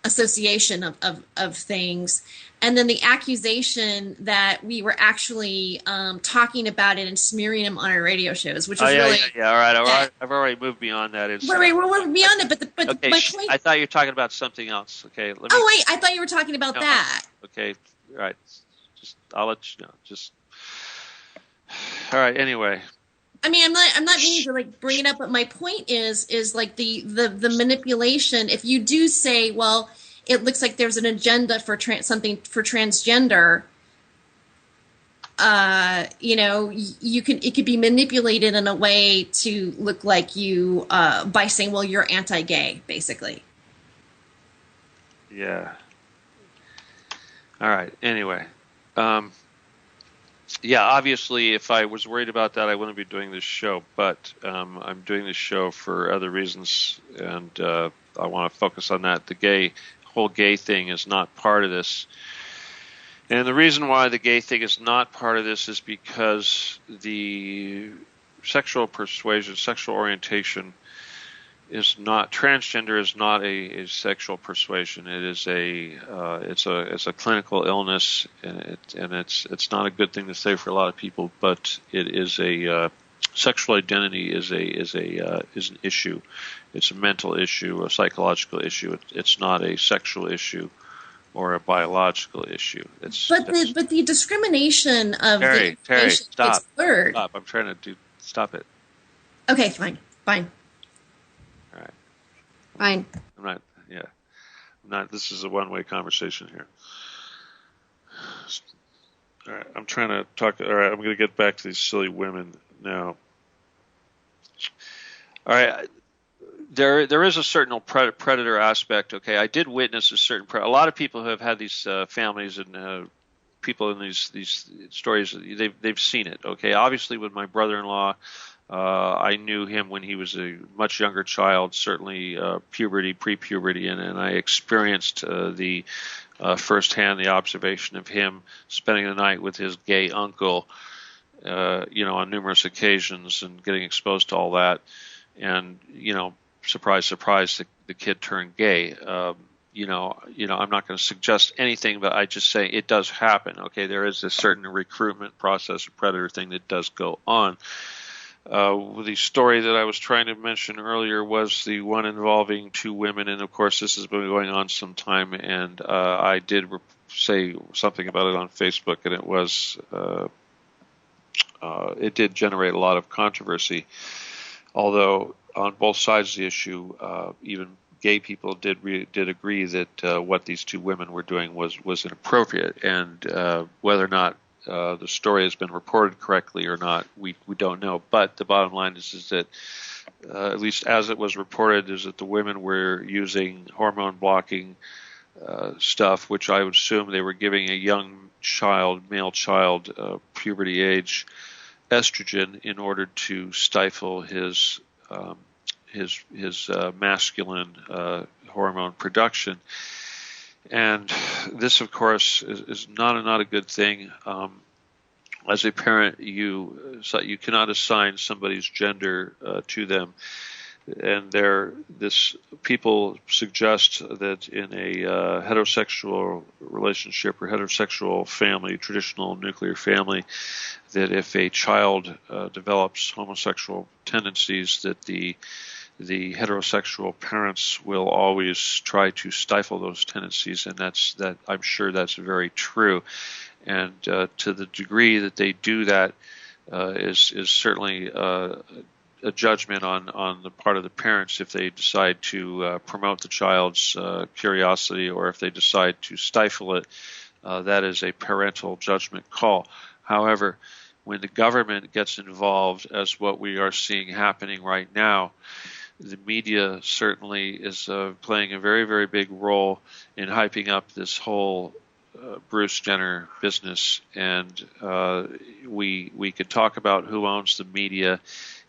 association of things. And then the accusation that we were actually talking about it and smearing him on our radio shows, which was really... Yeah, all right. I've already moved beyond that. We're beyond it, but okay, my point... I thought you were talking about something else. Okay. Wait, I thought you were talking about that. Okay, all right. I'll let you know. All right, anyway. I mean, I'm not meaning to, like, bring it up, but my point is like the manipulation. If you do say, well, it looks like there's an agenda for something for transgender, it could be manipulated in a way to look like you by saying, well, you're anti-gay, basically. Yeah. All right. Anyway. Yeah, obviously, if I was worried about that, I wouldn't be doing this show. But I'm doing this show for other reasons, and I want to focus on that. The whole gay thing is not part of this. And the reason why the gay thing is not part of this is because the sexual persuasion, sexual orientation is not, transgender is not a sexual persuasion. It is it's a clinical illness, and it's not a good thing to say for a lot of people, but it is sexual identity is an issue. It's a mental issue, a psychological issue. It's not a sexual issue or a biological issue. But the discrimination of Terry, stop. It's blurred. Stop. I'm trying to stop it. Okay, fine. All right. Fine. I'm not. This is a one-way conversation here. All right. I'm trying to talk. All right. I'm going to get back to these silly women now. All right. There is a certain predator aspect. Okay. I did witness a lot of people who have had these families and people in these stories. They've seen it. Okay. Obviously, with my brother-in-law. I knew him when he was a much younger child, certainly pre-puberty, and I experienced firsthand the observation of him spending the night with his gay uncle, on numerous occasions, and getting exposed to all that. And surprise, surprise, the kid turned gay. I'm not going to suggest anything, but I just say it does happen. Okay, there is a certain recruitment process, a predator thing that does go on. The story that I was trying to mention earlier was the one involving two women, and of course this has been going on some time, and I did say something about it on Facebook, and it did generate a lot of controversy, although on both sides of the issue, even gay people did agree that what these two women were doing was inappropriate, and whether or not the story has been reported correctly or not, we don't know. But the bottom line is that, at least as it was reported, is that the women were using hormone blocking stuff, which I would assume they were giving a young male child, puberty age, estrogen in order to stifle his masculine hormone production. And this, of course, is not a good thing. As a parent, you cannot assign somebody's gender to them, and people suggest that in a heterosexual relationship or heterosexual family, traditional nuclear family, that if a child develops homosexual tendencies, that the heterosexual parents will always try to stifle those tendencies, and that I'm sure that's very true. And to the degree that they do that is certainly a judgment on the part of the parents if they decide to promote the child's curiosity, or if they decide to stifle it. That is a parental judgment call. However, when the government gets involved, as what we are seeing happening right now, the media certainly is playing a very, very big role in hyping up this whole Bruce Jenner business. And we could talk about who owns the media,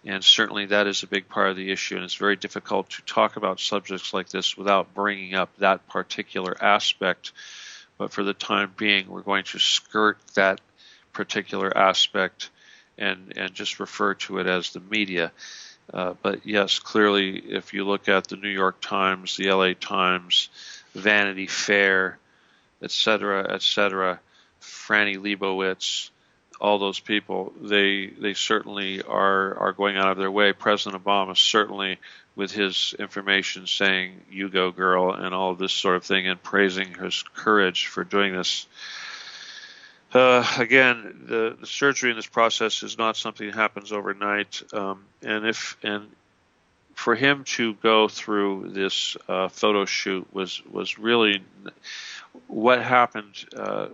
and certainly that is a big part of the issue, and it's very difficult to talk about subjects like this without bringing up that particular aspect. But for the time being, we're going to skirt that particular aspect and just refer to it as the media. But yes, clearly, if you look at the New York Times, the LA Times, Vanity Fair, etc., Franny Leibowitz, all those people, they certainly are going out of their way. President Obama certainly, with his information saying, "You go, girl," and all of this sort of thing, and praising his courage for doing this. Again, the surgery in this process is not something that happens overnight, and for him to go through this photo shoot was really what happened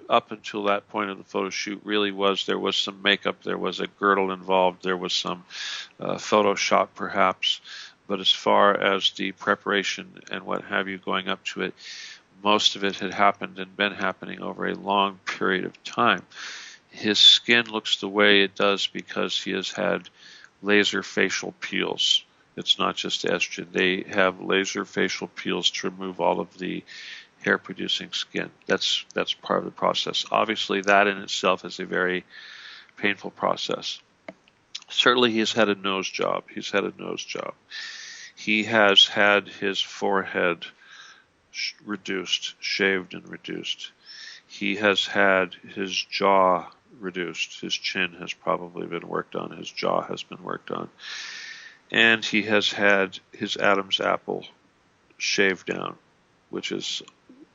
up until that point of the photo shoot. Really was, there was some makeup, there was a girdle involved, there was some Photoshop perhaps, but as far as the preparation and what have you going up to it, most of it had happened and been happening over a long period of time. His skin looks the way it does because he has had laser facial peels. It's not just estrogen. They have laser facial peels to remove all of the hair-producing skin. That's part of the process. Obviously, that in itself is a very painful process. Certainly, he's had a nose job. He has had his forehead reduced, shaved and reduced. He has had his jaw reduced. His chin has probably been worked on. His jaw has been worked on. And he has had his Adam's apple shaved down, which is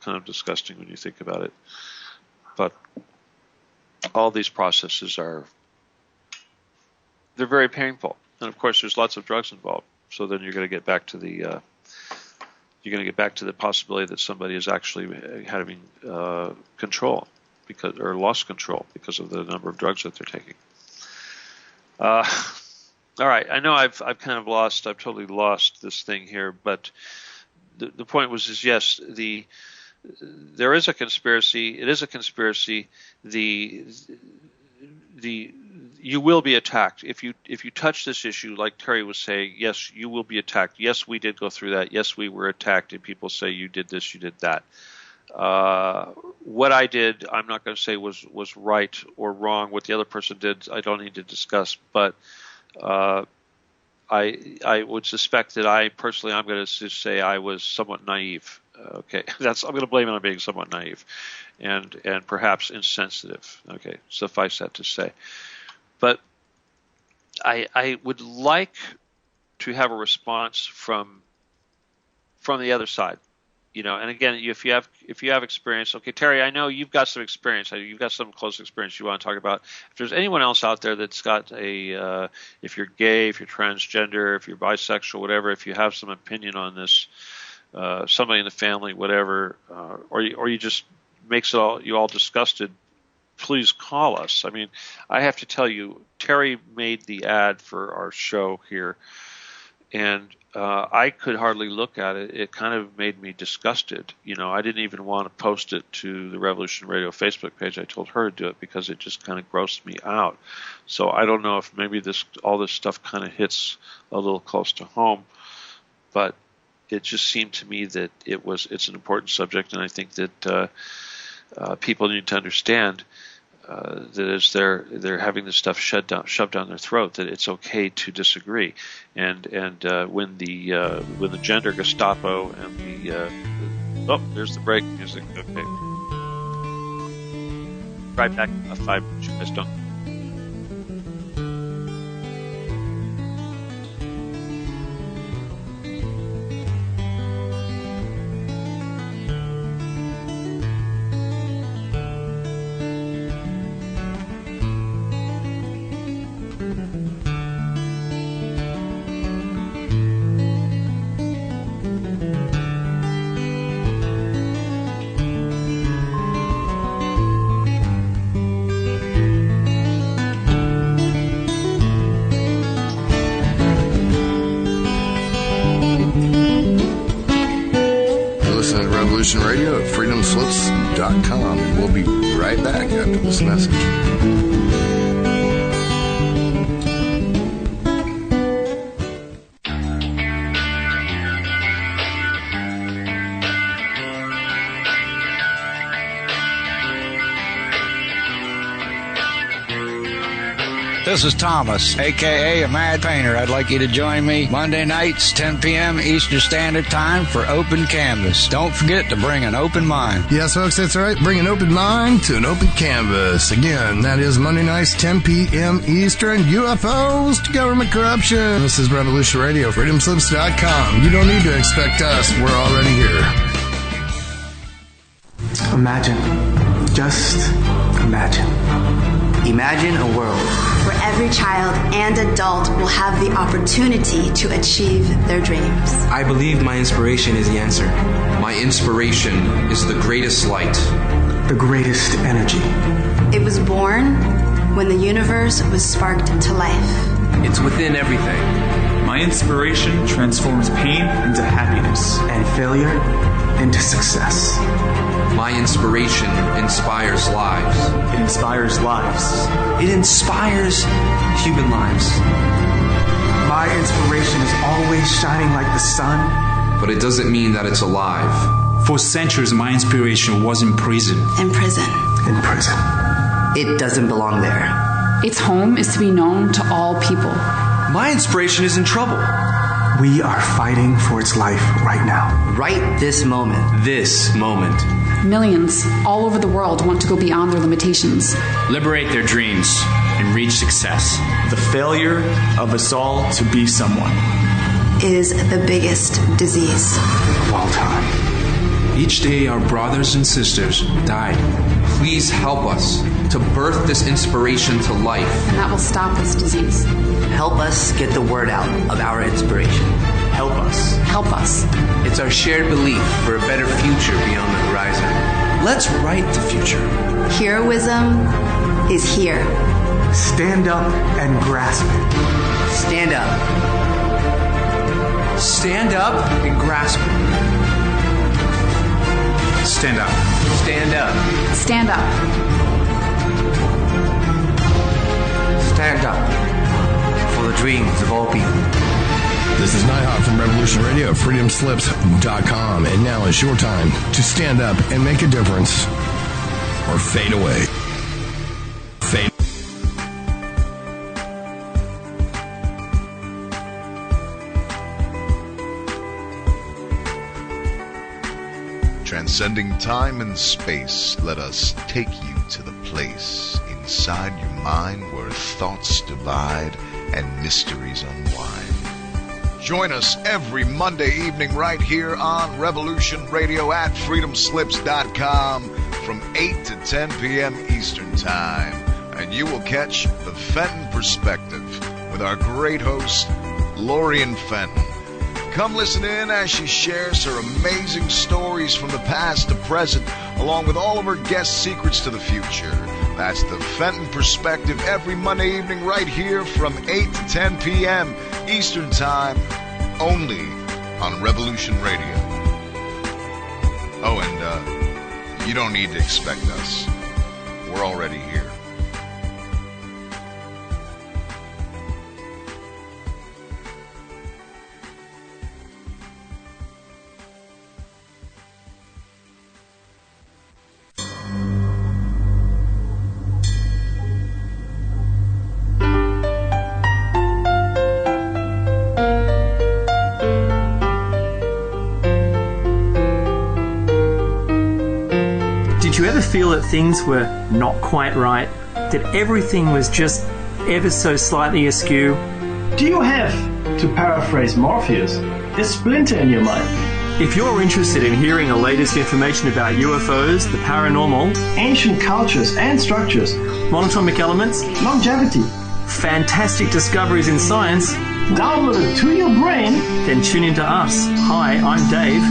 kind of disgusting when you think about it. But all these processes they're very painful. And of course, there's lots of drugs involved. So then you're going to get back to the possibility that somebody is actually having control or lost control because of the number of drugs that they're taking. All right, I know I've totally lost this thing here, but the point was yes, there is a conspiracy. It is a conspiracy. You will be attacked if you touch this issue, like Terry was saying. Yes, you will be attacked. Yes, we did go through that. Yes, we were attacked, and people say you did this, you did that. What I did, I'm not going to say was right or wrong. What the other person did, I don't need to discuss. But I would suspect that I'm going to just say I was somewhat naive. Okay, I'm going to blame it on being somewhat naive, and perhaps insensitive. Okay, suffice that to say. But I would like to have a response from the other side, And again, if you have experience, okay, Terry, I know you've got some experience. You've got some close experience you want to talk about. If there's anyone else out there that's got if you're gay, if you're transgender, if you're bisexual, whatever, if you have some opinion on this, somebody in the family, whatever, or you just makes you all disgusted, please call us. I mean, I have to tell you, Terry made the ad for our show here, and I could hardly look at it. It kind of made me disgusted. I didn't even want to post it to the Revolution Radio Facebook page. I told her to do it because it just kind of grossed me out. So I don't know if maybe all this stuff kind of hits a little close to home, but it just seemed to me that it's an important subject, and I think that people need to understand that as they're having this stuff shoved down their throat, that it's okay to disagree. And when the gender Gestapo and there's the break music. Okay, right back. 5 minutes. You guys don't. freedomslips.com. And we'll be right back after this message. This is Thomas, a.k.a. a Mad Painter. I'd like you to join me Monday nights, 10 p.m. Eastern Standard Time for Open Canvas. Don't forget to bring an open mind. Yes, folks, that's right. Bring an open mind to an open canvas. Again, that is Monday nights, 10 p.m. Eastern. UFOs to government corruption. This is Revolution Radio, freedomslips.com. You don't need to expect us. We're already here. Imagine. Just imagine. Imagine a world where every child and adult will have the opportunity to achieve their dreams. I believe my inspiration is the answer. My inspiration is the greatest light. The greatest energy. It was born when the universe was sparked to life. It's within everything. My inspiration transforms pain into happiness. And failure into success. My inspiration inspires lives. It inspires lives. It inspires human lives. My inspiration is always shining like the sun. But it doesn't mean that it's alive. For centuries, my inspiration was in prison. In prison. In prison. It doesn't belong there. Its home is to be known to all people. My inspiration is in trouble. We are fighting for its life right now. Right this moment. This moment. Millions all over the world want to go beyond their limitations. Liberate their dreams and reach success. The failure of us all to be someone is the biggest disease of all time. Each day our brothers and sisters die. Please help us to birth this inspiration to life. And that will stop this disease. Help us get the word out of our inspiration. Help us. Help us. It's our shared belief for a better future beyond the horizon. Let's write the future. Heroism is here. Stand up and grasp it. Stand up. Stand up and grasp it. Stand up. Stand up. Stand up. Stand up for the dreams of all people. This is Nighthawk from Revolution Radio, freedomslips.com. And now is your time to stand up and make a difference or fade away. Fade. Transcending time and space, let us take you to the place inside your mind where thoughts divide and mysteries unwind. Join us every Monday evening right here on Revolution Radio at freedomslips.com from 8 to 10 p.m. Eastern Time. And you will catch the Fenton Perspective with our great host, Lorian Fenton. Come listen in as she shares her amazing stories from the past to present, along with all of her guest secrets to the future. That's the Fenton Perspective every Monday evening right here from 8 to 10 p.m. Eastern Time, only on Revolution Radio. Oh, and you don't need to expect us. We're already here. Did you ever feel that things were not quite right? That everything was just ever so slightly askew? Do you have, to paraphrase Morpheus, a splinter in your mind? If you're interested in hearing the latest information about UFOs, the paranormal, ancient cultures and structures, monatomic elements, longevity, fantastic discoveries in science, downloaded to your brain, then tune into us. Hi, I'm Dave.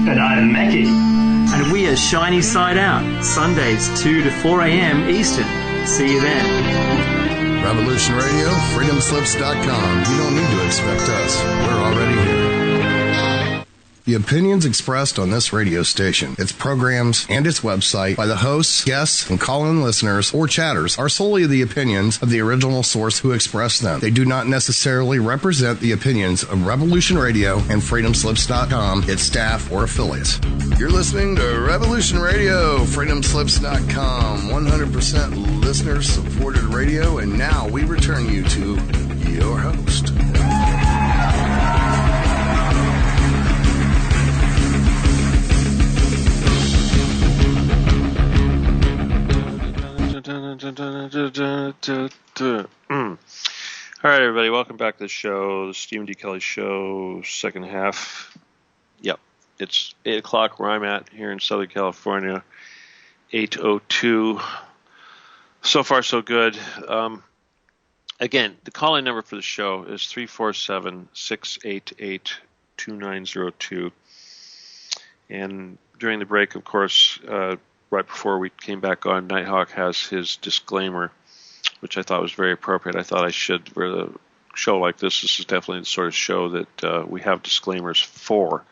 And I'm Mackie. And we are Shiny Side Out, Sundays 2 to 4 a.m. Eastern. See you then. Revolution Radio, freedomslips.com. You don't need to expect us. We're already here. The opinions expressed on this radio station, its programs, and its website by the hosts, guests, and call-in listeners or chatters are solely the opinions of the original source who expressed them. They do not necessarily represent the opinions of Revolution Radio and FreedomSlips.com, its staff, or affiliates. You're listening to Revolution Radio, FreedomSlips.com, 100% listener-supported radio, and now we return you to your host. All right, everybody, welcome back to the show, the Stephen D. Kelly Show, second half. Yep, it's 8 o'clock where I'm at here in Southern California, 8:02. So far, so good. Again, the call-in number for the show is 347-688-2902. And during the break, of course, right before we came back on, Nighthawk has his disclaimer, which I thought was very appropriate. I thought I should, for a show like this is definitely the sort of show that we have disclaimers for.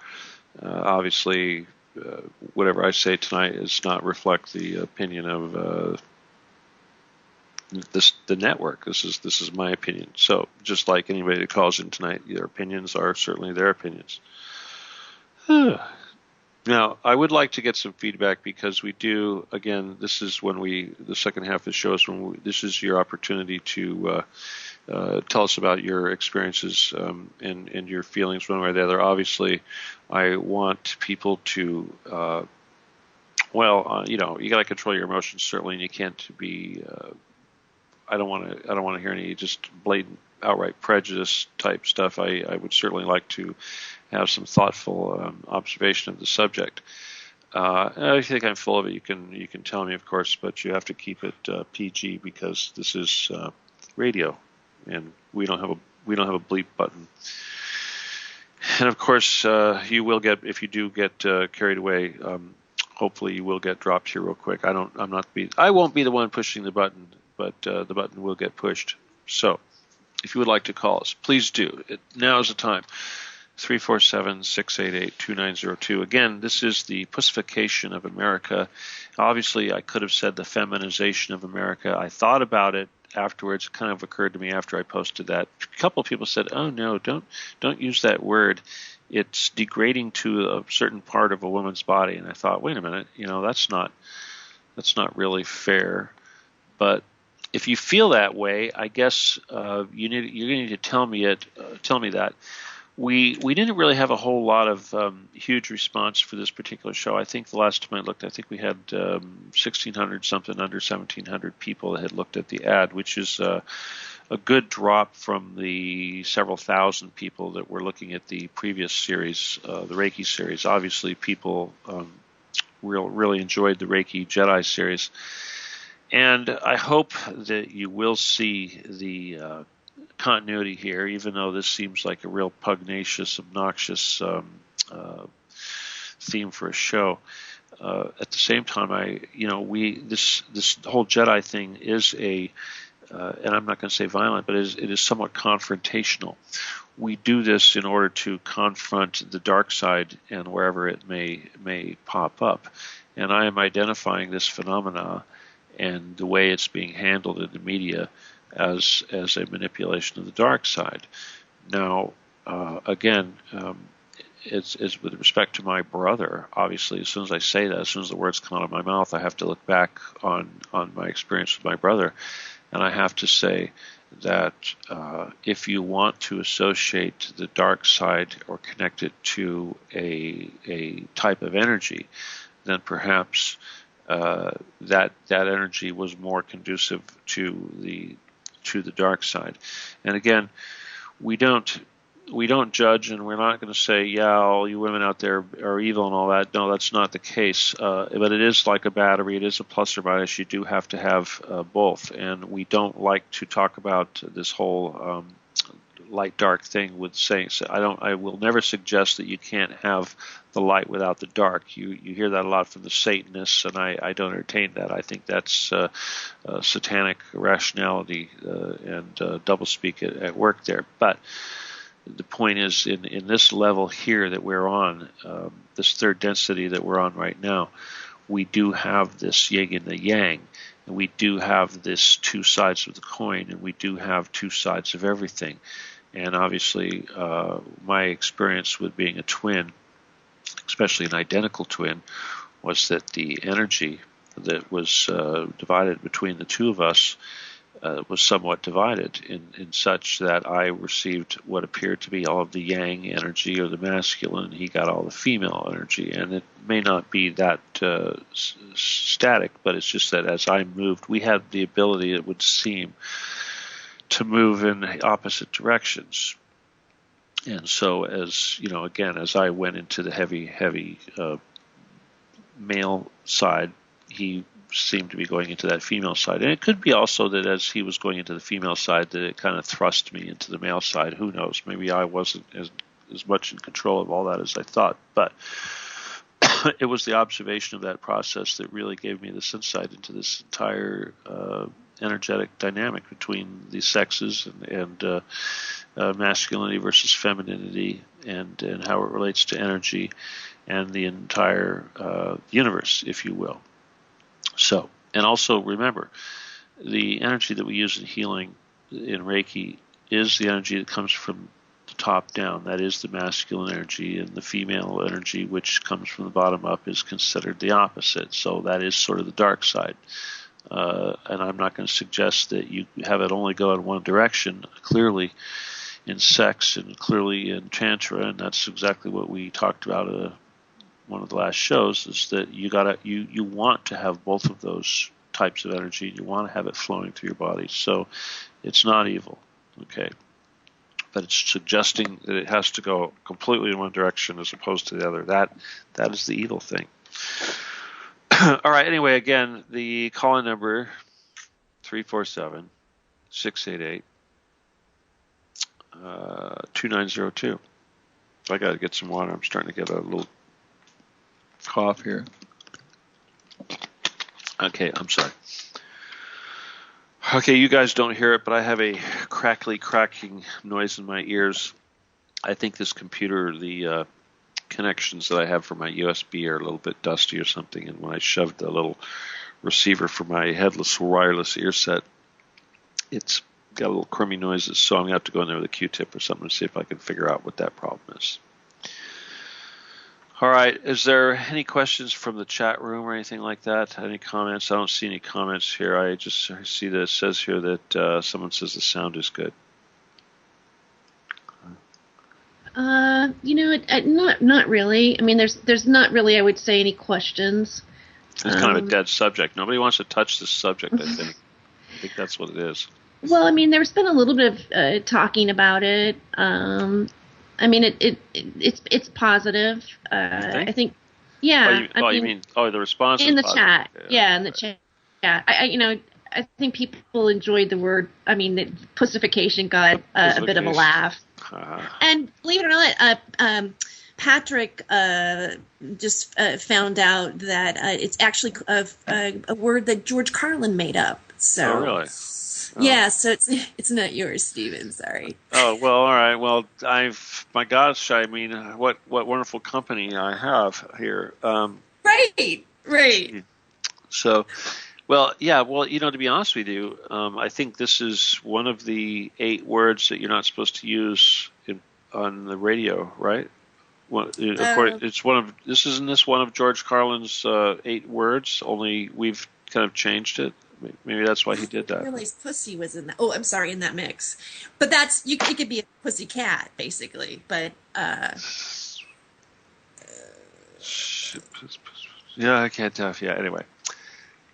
Obviously, whatever I say tonight does not reflect the opinion of the network. This is my opinion. So just like anybody that calls in tonight, their opinions are certainly their opinions. Now, I would like to get some feedback because we do, again, this is when the second half of the show is this is your opportunity to tell us about your experiences and your feelings one way or the other. Obviously, I want people to, you got to control your emotions, certainly, and you can't be, I don't want to hear any just blatant, outright prejudice type stuff. I would certainly like to have some thoughtful observation of the subject. I think I'm full of it. You can tell me, of course, but you have to keep it PG because this is radio, and we don't have a bleep button. And of course, you will get, if you do get carried away. Hopefully, you will get dropped here real quick. I won't be the one pushing the button, but the button will get pushed. So, if you would like to call us, please do. Now is the time. 347-688-2902. Again, this is the Pussification of America. Obviously, I could have said the feminization of America. I thought about it afterwards. It kind of occurred to me after I posted that. A couple of people said, "Oh no, don't use that word. It's degrading to a certain part of a woman's body." And I thought, wait a minute, that's not really fair. But if you feel that way, I guess you're going to need to tell me that. We didn't really have a whole lot of huge response for this particular show. I think the last time I looked, I think we had 1,600 something, under 1,700 people that had looked at the ad, which is a good drop from the several thousand people that were looking at the previous series, the Reiki series. Obviously, people really enjoyed the Reiki Jedi series. And I hope that you will see the continuity here, even though this seems like a real pugnacious, obnoxious theme for a show. At the same time, this whole Jedi thing is and I'm not going to say violent, but it is somewhat confrontational. We do this in order to confront the dark side and wherever it may pop up. And I am identifying this phenomena and the way it's being handled in the media as a manipulation of the dark side. Now, again, it's with respect to my brother. Obviously, as soon as I say that, as soon as the words come out of my mouth, I have to look back on my experience with my brother, and I have to say that if you want to associate the dark side or connect it to a type of energy, then perhaps that energy was more conducive to the dark side. And again, we don't judge, and we're not going to say, yeah, all you women out there are evil and all that. No, that's not the case. But it is like a battery. It is a plus or minus. You do have to have both. And we don't like to talk about this whole light dark thing with saying. So I will never suggest that you can't have the light without the dark. You hear that a lot from the Satanists, and I don't entertain that. I think that's satanic rationality and doublespeak at work there. But the point is, in this level here that we're on, this third density that we're on right now, we do have this yin and the yang, and we do have this two sides of the coin, and we do have two sides of everything. And obviously, my experience with being a twin, especially an identical twin, was that the energy that was divided between the two of us was somewhat divided in such that I received what appeared to be all of the yang energy or the masculine. He got all the female energy, and it may not be that static, but it's just that as I moved, we had the ability, it would seem, to move in opposite directions. And so, as you know, again, as I went into the heavy male side, he seemed to be going into that female side. And it could be also that as he was going into the female side, that it kind of thrust me into the male side. Who knows? Maybe I wasn't as much in control of all that as I thought. But it was the observation of that process that really gave me this insight into this entire energetic dynamic between the sexes and masculinity versus femininity, and how it relates to energy and the entire universe, if you will. So, and also remember, the energy that we use in healing in Reiki is the energy that comes from the top down. That is the masculine energy, and the female energy, which comes from the bottom up, is considered the opposite. So that is sort of the dark side. And I'm not going to suggest that you have it only go in one direction. Clearly, in sex and clearly in Tantra, and that's exactly what we talked about one of the last shows, is that you want to have both of those types of energy. You want to have it flowing through your body. So it's not evil, okay? But it's suggesting that it has to go completely in one direction as opposed to the other. That is the evil thing. All right, anyway, again, the call-in number, 347-688-2902. I got to get some water. I'm starting to get a little cough here. Okay, I'm sorry. Okay, you guys don't hear it, but I have a cracking noise in my ears. I think this computer, the connections that I have for my USB are a little bit dusty or something, and when I shoved the little receiver for my headless wireless ear set, it's got a little crummy noises, so I'm going to have to go in there with a Q-tip or something to see if I can figure out what that problem is. All right, is there any questions from the chat room or anything like that? Any comments? I don't see any comments here. I just see that it says here that someone says the sound is good. Not really. I mean, there's not really, I would say, any questions. It's kind of a dead subject. Nobody wants to touch this subject, I think. I think that's what it is. Well, I mean, there's been a little bit of talking about it. I mean, it's positive. I think, yeah. You mean the response in the positive. chat? Yeah, in the chat. I think people enjoyed the word. I mean, the pussification got a bit of a laugh. And believe it or not, Patrick just found out that it's actually a word that George Carlin made up. So. Oh, really? Yeah, so it's not yours, Stephen. Sorry. Oh well, all right. Well, my gosh, I mean, what wonderful company I have here. Right. So, well, yeah. Well, to be honest with you, I think this is one of the 8 words that you're not supposed to use on the radio, right? It's one of isn't this one of George Carlin's 8 words? Only we've kind of changed it. Maybe that's why he did that. I realized pussy was in that. Oh, I'm sorry, in that mix. But that's it could be a pussy cat, basically. But yeah, I can't tell. Yeah, anyway.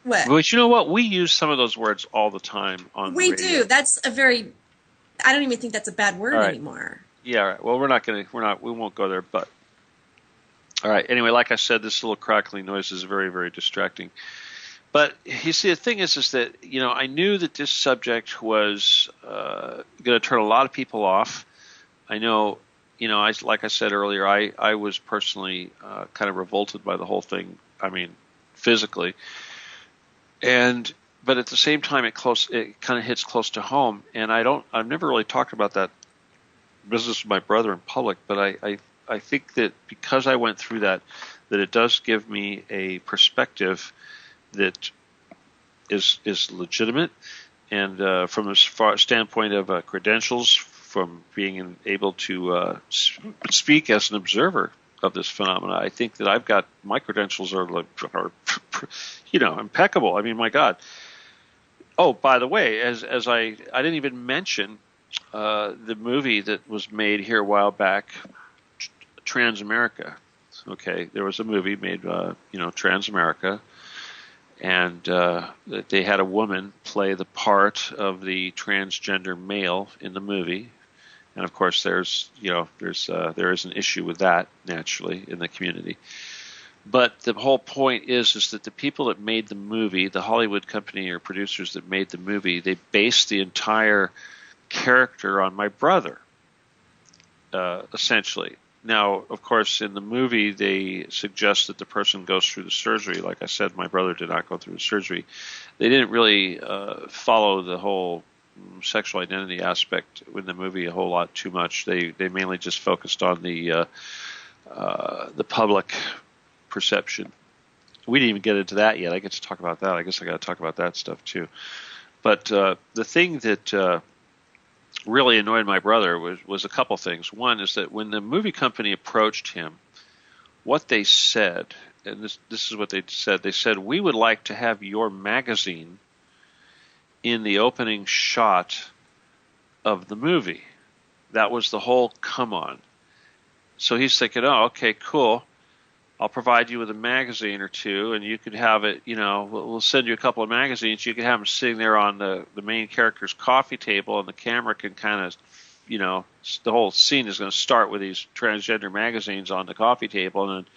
What? But you know what? We use some of those words all the time on. We radio. do. That's a very. I don't even think that's a bad word anymore. Yeah. All right. Well, we won't go there. But all right. Anyway, like I said, this little crackling noise is very, very distracting. But you see, the thing is that, I knew that this subject was going to turn a lot of people off. I know, like I said earlier, I was personally kind of revolted by the whole thing. I mean, physically. But at the same time, it kind of hits close to home. And I've never really talked about that business with my brother in public, but I think that because I went through that it does give me a perspective that is legitimate, and from a standpoint of credentials, from being able to speak as an observer of this phenomena, I think that I've got my credentials are impeccable. I mean, my God. Oh, by the way, as I didn't even mention the movie that was made here a while back, Trans America. Okay, there was a movie made, Trans America, and they had a woman play the part of the transgender male in the movie, and of course, there is an issue with that naturally in the community. But the whole point is that the people that made the movie, the Hollywood company or producers that made the movie, they based the entire character on my brother, essentially. Now, of course, in the movie, they suggest that the person goes through the surgery. Like I said, my brother did not go through the surgery. They didn't really follow the whole sexual identity aspect in the movie a whole lot too much. They mainly just focused on the public perception. We didn't even get into that yet. I get to talk about that. I guess I got to talk about that stuff too. But the thing that really annoyed my brother was a couple things. One is that when the movie company approached him, what they said, and this is what they said, we would like to have your magazine in the opening shot of the movie. That was the whole come on. So he's thinking, oh, okay, cool. I'll provide you with a magazine or two, and you could have it, we'll send you a couple of magazines. You can have them sitting there on the main character's coffee table, and the camera can kind of, the whole scene is going to start with these transgender magazines on the coffee table and then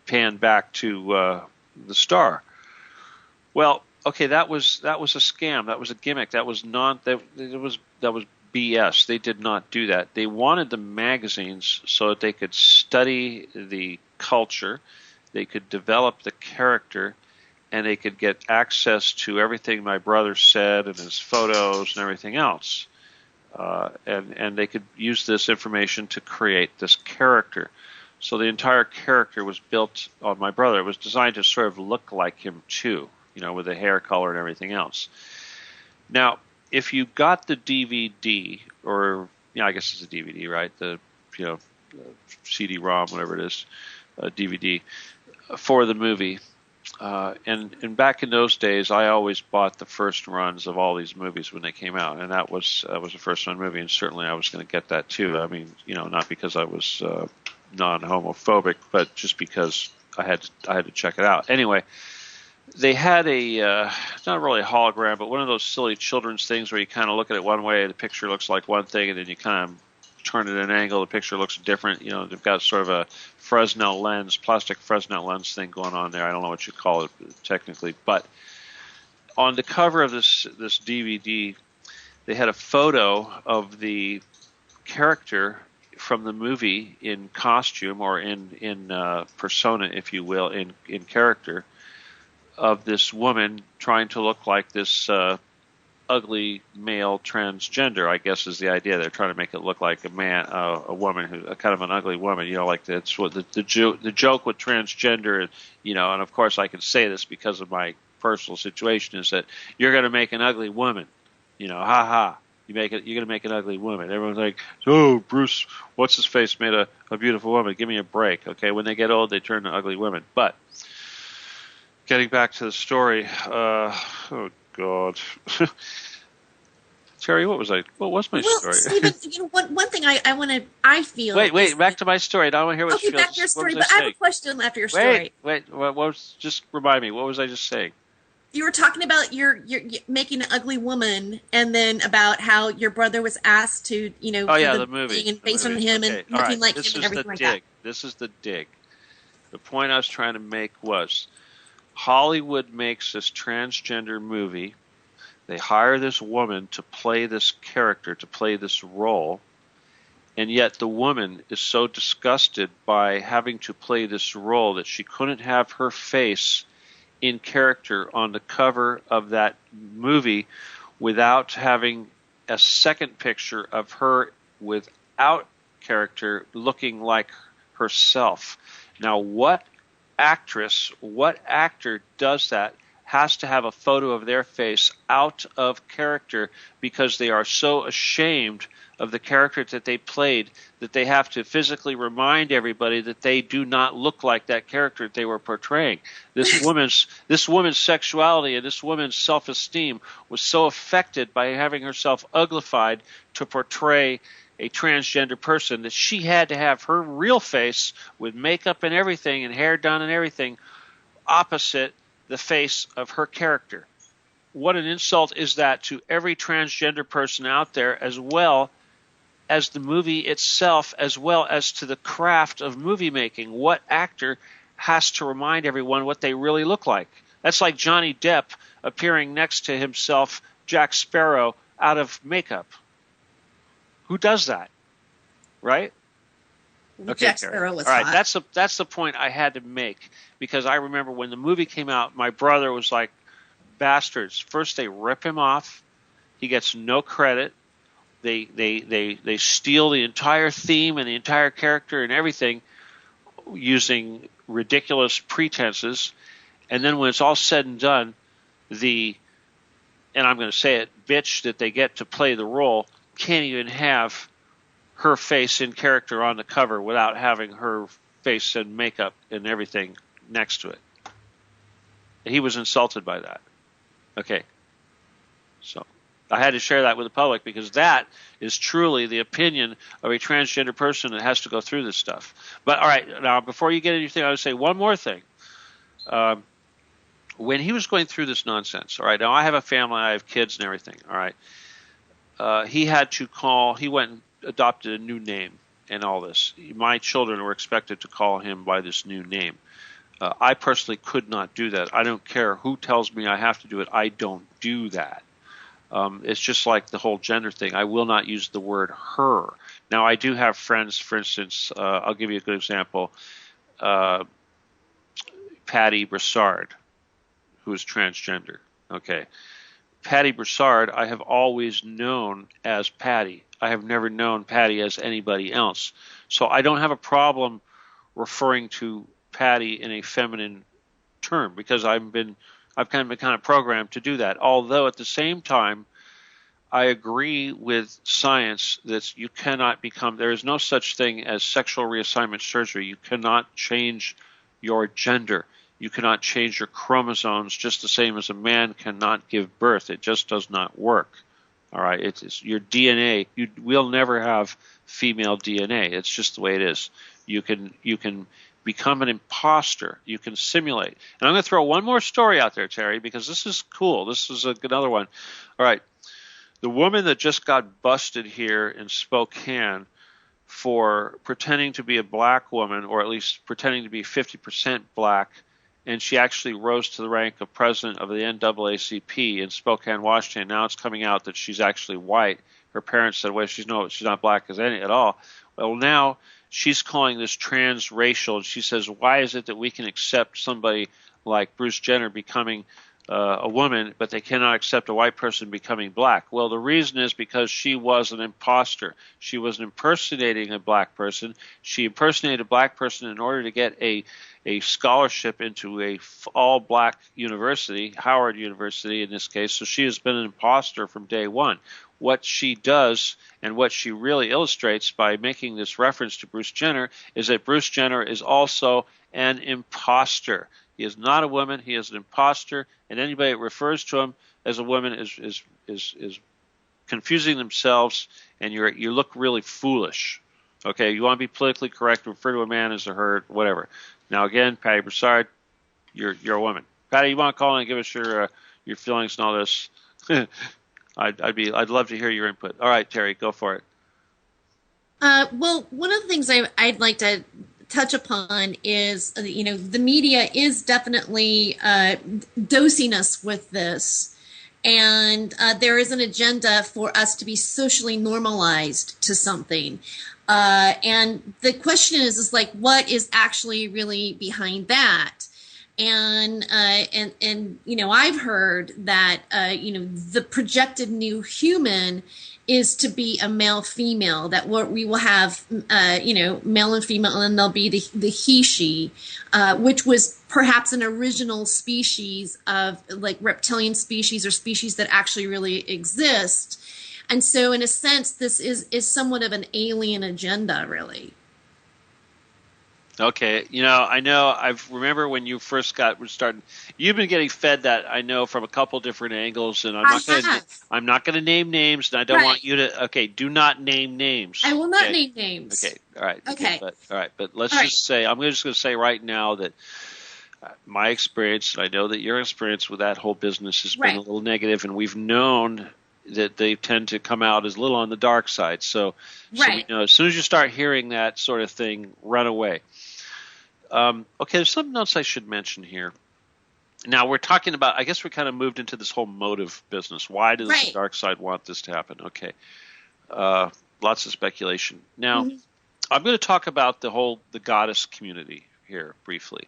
pan back to the star. Well, okay, that was a scam. That was a gimmick. That was BS. They did not do that. They wanted the magazines so that they could study the culture, they could develop the character, and they could get access to everything my brother said and his photos and everything else. And they could use this information to create this character. So the entire character was built on my brother. It was designed to sort of look like him too, with the hair color and everything else. Now, if you got the DVD, or I guess it's a DVD, right? The CD-ROM, whatever it is, DVD for the movie. And back in those days, I always bought the first runs of all these movies when they came out, and that was a first run movie, and certainly I was going to get that too. I mean, not because I was non-homophobic, but just because I had to check it out. Anyway, they had not really a hologram, but one of those silly children's things where you kind of look at it one way, the picture looks like one thing, and then you kind of turn it at an angle, the picture looks different. They've got sort of a Fresnel lens, plastic Fresnel lens thing going on there. I don't know what you call it technically, but on the cover of this DVD, they had a photo of the character from the movie in costume, or in persona, if you will, in character, of this woman trying to look like this ugly male transgender, I guess is the idea. They're trying to make it look like a man, a woman, kind of an ugly woman. Like that's what the joke with transgender, and of course I can say this because of my personal situation, is that you're going to make an ugly woman, ha ha. You're going to make an ugly woman. Everyone's like, oh, Bruce, what's his face made a beautiful woman. Give me a break. Okay, when they get old, they turn to ugly women. But getting back to the story, oh God. Terry, what was my story? Stephen, one thing I feel. Wait, back to my story. I want to hear what you feel. Okay, back to your story, but I have a question after your story. Wait, just remind me, what was I just saying? You were talking about you're making an ugly woman, and then about how your brother was asked to, the movie. And based on him and looking like him and everything like that. This is the dig. The point I was trying to make was, Hollywood makes this transgender movie. They hire this woman to play this character, to play this role, and yet the woman is so disgusted by having to play this role that she couldn't have her face in character on the cover of that movie without having a second picture of her with without character, looking like herself. Now, what actress, what actor does that? Has to have a photo of their face out of character because they are so ashamed of the character that they played that they have to physically remind everybody that they do not look like that character they were portraying. This woman's sexuality and this woman's self-esteem was so affected by having herself uglified to portray a transgender person that she had to have her real face with makeup and everything and hair done and everything opposite the face of her character. What an insult is that to every transgender person out there, as well as the movie itself, as well as to the craft of movie making. What actor has to remind everyone what they really look like? That's like Johnny Depp appearing next to himself, Jack Sparrow, out of makeup. Who does that? Right? Okay, Jack Sparrow was all right, hot. that's the point I had to make, because I remember when the movie came out, my brother was like, bastards. First they rip him off. He gets no credit. They steal the entire theme and the entire character and everything using ridiculous pretenses. And then when it's all said and done, and I'm going to say it, bitch that they get to play the role can't even have her face in character on the cover without having her face and makeup and everything next to it. He was insulted by that. Okay. So I had to share that with the public because that is truly the opinion of a transgender person that has to go through this stuff. But all right, now before you get anything, I would say one more thing. When he was going through this nonsense, all right, now I have a family, I have kids and everything, all right. He had to he went and adopted a new name and all this. My children were expected to call him by this new name. I personally could not do that. I don't care who tells me I have to do it. I don't do that. It's just like the whole gender thing. I will not use the word her. Now, I do have friends, for instance, I'll give you a good example. Patty Broussard, who is transgender. Okay. Patty Broussard, I have always known as Patty. I have never known Patty as anybody else. So I don't have a problem referring to Patty in a feminine term because I've kind of been programmed to do that. Although at the same time, I agree with science that you cannot there is no such thing as sexual reassignment surgery. You cannot change your gender. You cannot change your chromosomes just the same as a man cannot give birth. It just does not work. All right, it's your DNA. We'll never have female DNA. It's just the way it is. You can become an imposter. You can simulate. And I'm going to throw one more story out there, Terry, because this is cool. This is another one. All right, the woman that just got busted here in Spokane for pretending to be a black woman, or at least pretending to be 50% black, and she actually rose to the rank of president of the NAACP in Spokane, Washington. Now it's coming out that she's actually white. Her parents said, well, she's not black at all. Well, now she's calling this transracial. She says, why is it that we can accept somebody like Bruce Jenner becoming a woman, but they cannot accept a white person becoming black? Well, the reason is because she was an imposter. She was impersonating a black person. She impersonated a black person in order to get a scholarship into a all-black university, Howard University in this case. So she has been an imposter from day one. What she does and what she really illustrates by making this reference to Bruce Jenner is that Bruce Jenner is also an imposter. He is not a woman. He is an imposter, and anybody that refers to him as a woman is confusing themselves, and you look really foolish. Okay, you want to be politically correct, refer to a man as a her, whatever. Now again, Patty Broussard, you're a woman. Patty, you want to call in and give us your feelings and all this? I'd love to hear your input. All right, Terry, go for it. Well, one of the things I'd like to touch upon is, the media is definitely dosing us with this. And there is an agenda for us to be socially normalized to something. And the question is like, what is actually really behind that? and I've heard that the projected new human is to be a male female, that we will have male and female, and there'll be the he she, which was perhaps an original species of like reptilian species or species that actually really exist. And so in a sense this is somewhat of an alien agenda, really. Okay, I know. Remember when you first started. You've been getting fed that, I know, from a couple different angles, and I'm not going to name names, and I don't want you to. Okay, do not name names. I will not name names. Okay, all right. Okay, but let's just say I'm just going to say right now that my experience, and I know that your experience with that whole business has been a little negative, and we've known that they tend to come out as a little on the dark side. So we know as soon as you start hearing that sort of thing, run away. Okay, there's something else I should mention here. Now we're talking about, I guess we kind of moved into this whole motive business. Why does the dark side want this to happen? Okay, lots of speculation. Now, I'm going to talk about the goddess community here briefly.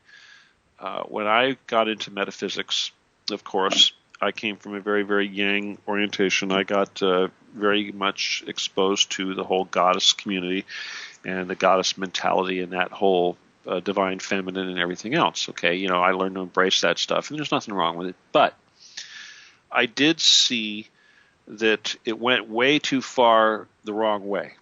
When I got into metaphysics, of course, I came from a very, very yang orientation. I got very much exposed to the whole goddess community and the goddess mentality and that whole divine feminine and everything else. Okay, I learned to embrace that stuff, and there's nothing wrong with it. But I did see that it went way too far the wrong way.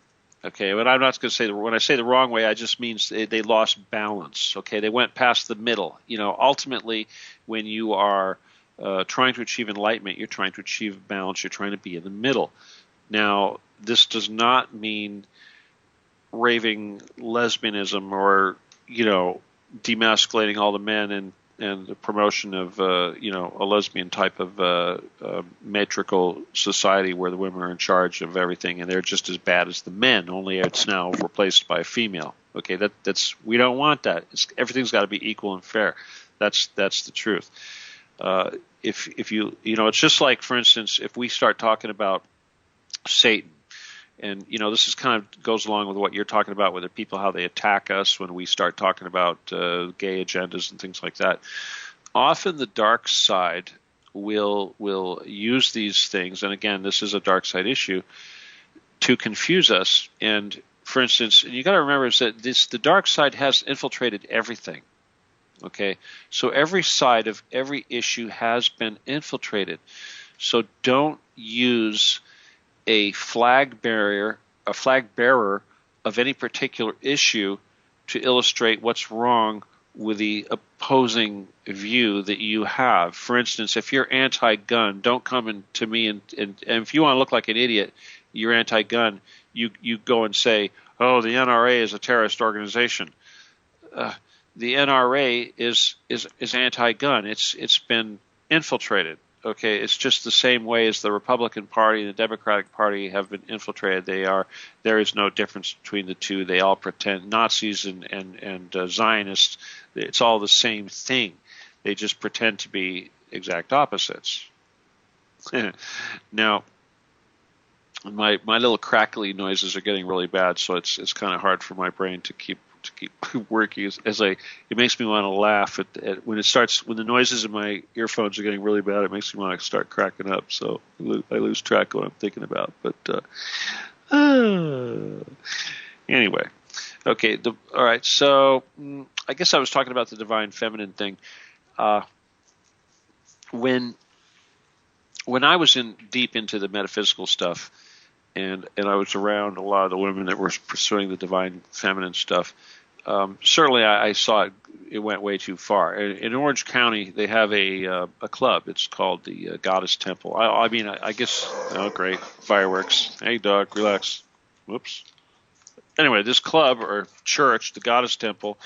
Okay, but I'm not going to say when I say the wrong way, I just means they lost balance. Okay, they went past the middle. Ultimately, when you are trying to achieve enlightenment, you're trying to achieve balance. You're trying to be in the middle. Now, this does not mean raving lesbianism or demasculating all the men and the promotion of a lesbian type of matriarchal society where the women are in charge of everything and they're just as bad as the men, only it's now replaced by a female. Okay, that's we don't want that. Everything's got to be equal and fair. That's the truth. If you it's just like, for instance, if we start talking about Satan. And, this is kind of goes along with what you're talking about with the people, how they attack us when we start talking about gay agendas and things like that. Often the dark side will use these things, and again, this is a dark side issue, to confuse us. And, for instance, you got to remember is that the dark side has infiltrated everything. Okay? So every side of every issue has been infiltrated. So don't use a flag bearer of any particular issue to illustrate what's wrong with the opposing view that you have. For instance, if you're anti-gun, don't come to me and if you want to look like an idiot, you're anti-gun, you go and say, oh, the NRA is a terrorist organization. The NRA is anti-gun. It's been infiltrated. Okay, it's just the same way as the Republican Party and the Democratic Party have been infiltrated. There is no difference between the two. They all pretend, Nazis and Zionists, it's all the same thing. They just pretend to be exact opposites. Now, my little crackly noises are getting really bad, so it's kind of hard for my brain to keep working it makes me want to laugh at when the noises in my earphones are getting really bad. It makes me want to start cracking up, so I lose track of what I'm thinking about. But anyway, okay. All right. So I guess I was talking about the divine feminine thing. When I was deep into the metaphysical stuff, and I was around a lot of the women that were pursuing the divine feminine stuff, certainly I saw it went way too far. In Orange County, they have a club. It's called the Goddess Temple. I guess, oh, great, fireworks. Hey, dog, relax. Whoops. Anyway, this club or church, the Goddess Temple,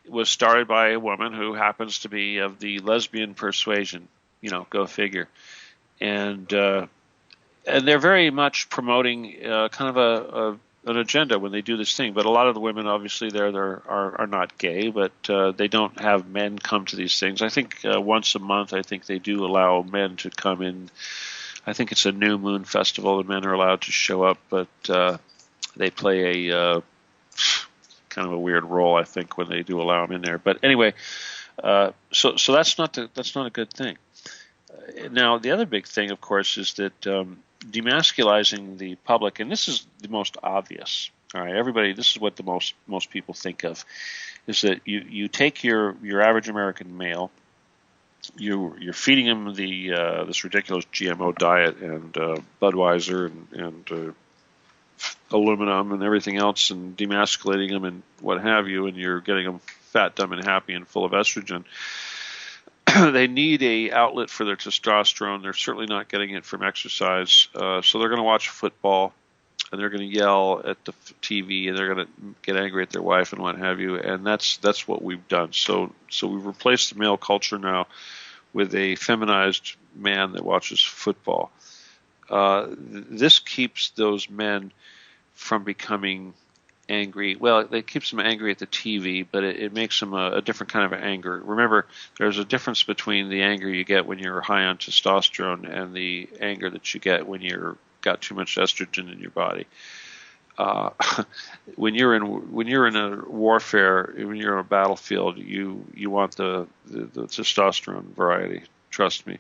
was started by a woman who happens to be of the lesbian persuasion. Go figure. And they're very much promoting kind of an agenda when they do this thing. But a lot of the women, obviously, are not gay, but they don't have men come to these things. I think once a month, I think they do allow men to come in. I think it's a new moon festival, and men are allowed to show up, but they play a kind of a weird role, I think, when they do allow them in there. But anyway, So that's not a good thing. Now, the other big thing, of course, is that demasculizing the public, and this is the most obvious. All right, everybody, this is what the most people think of, is that you take your average American male, you're feeding him this ridiculous GMO diet and Budweiser and aluminum and everything else, and demasculating them and what have you, and you're getting them fat, dumb, and happy and full of estrogen. They need a outlet for their testosterone. They're certainly not getting it from exercise, so they're going to watch football, and they're going to yell at the TV, and they're going to get angry at their wife and what have you. And that's what we've done. So we've replaced the male culture now with a feminized man that watches football. This keeps those men from becoming angry. Well, it keeps them angry at the TV, but it makes them a different kind of anger. Remember, there's a difference between the anger you get when you're high on testosterone and the anger that you get when you're got too much estrogen in your body. When you're in a warfare, when you're on a battlefield, you want the testosterone variety. Trust me.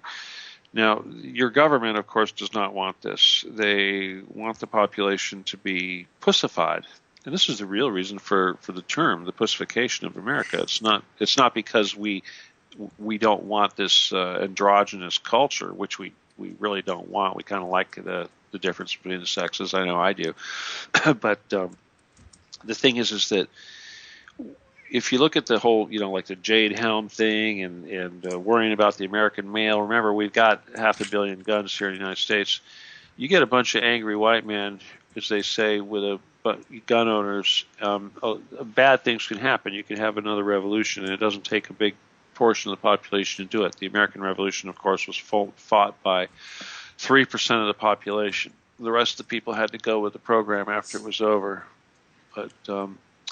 Now, your government, of course, does not want this. They want the population to be pussified. And this is the real reason for the term, the Pussification of America. It's not because we don't want this androgynous culture, which we really don't want. We kind of like the difference between the sexes. I know I do. But the thing is that if you look at the whole, like the Jade Helm thing and worrying about the American male, remember, we've got 500 million guns here in the United States. You get a bunch of angry white men, as they say, with gun owners. Bad things can happen. You can have another revolution, and it doesn't take a big portion of the population to do it. The American Revolution, of course, was fought by 3% of the population. The rest of the people had to go with the program after it was over. But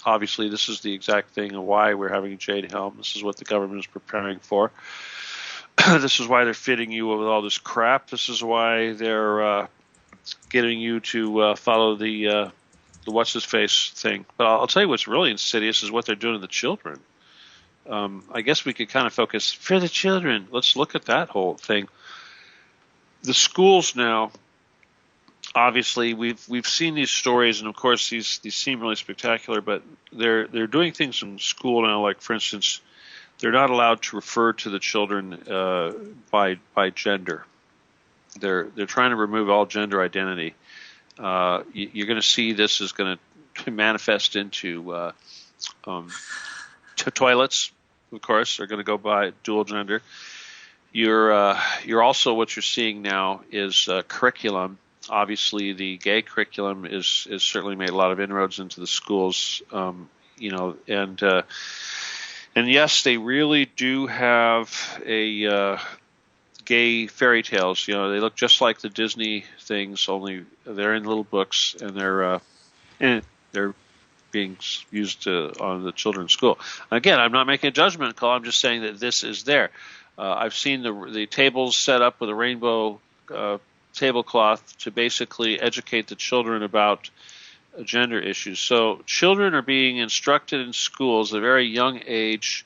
obviously, this is the exact thing of why we're having Jade Helm. This is what the government is preparing for. This is why they're fitting you with all this crap. This is why they're getting you to follow the what's-his-face thing. But I'll tell you what's really insidious is what they're doing to the children. I guess we could kind of focus for the children. Let's look at that whole thing. The schools now, obviously, we've seen these stories, and of course these seem really spectacular. But they're doing things in school now, like for instance, they're not allowed to refer to the children by gender. They're trying to remove all gender identity. You're going to see this is going to manifest into toilets. Of course, are going to go by dual gender. You're also, what you're seeing now is curriculum. Obviously, the gay curriculum is certainly made a lot of inroads into the schools. And yes, they really do have a gay fairy tales. They look just like the Disney things, only they're in little books, and they're being used on the children's school. Again, I'm not making a judgment call. I'm just saying that this is there. I've seen the tables set up with a rainbow tablecloth to basically educate the children about gender issues. So children are being instructed in schools at a very young age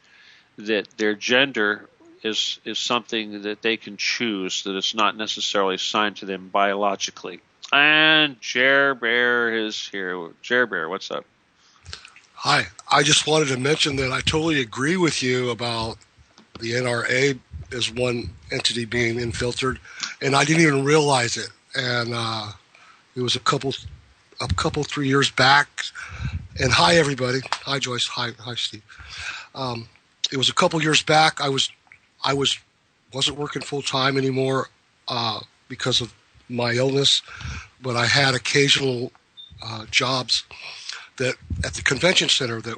that their gender is something that they can choose, that it's not necessarily assigned to them biologically. And Jer Bear is here. Jer Bear, what's up? Hi. I just wanted to mention that I totally agree with you about the NRA as one entity being infiltrated, and I didn't even realize it. And it was a couple 3 years back. And hi, everybody. Hi, Joyce. Hi, Steve. It was a couple years back. I wasn't working full time anymore because of my illness, but I had occasional jobs that at the convention center that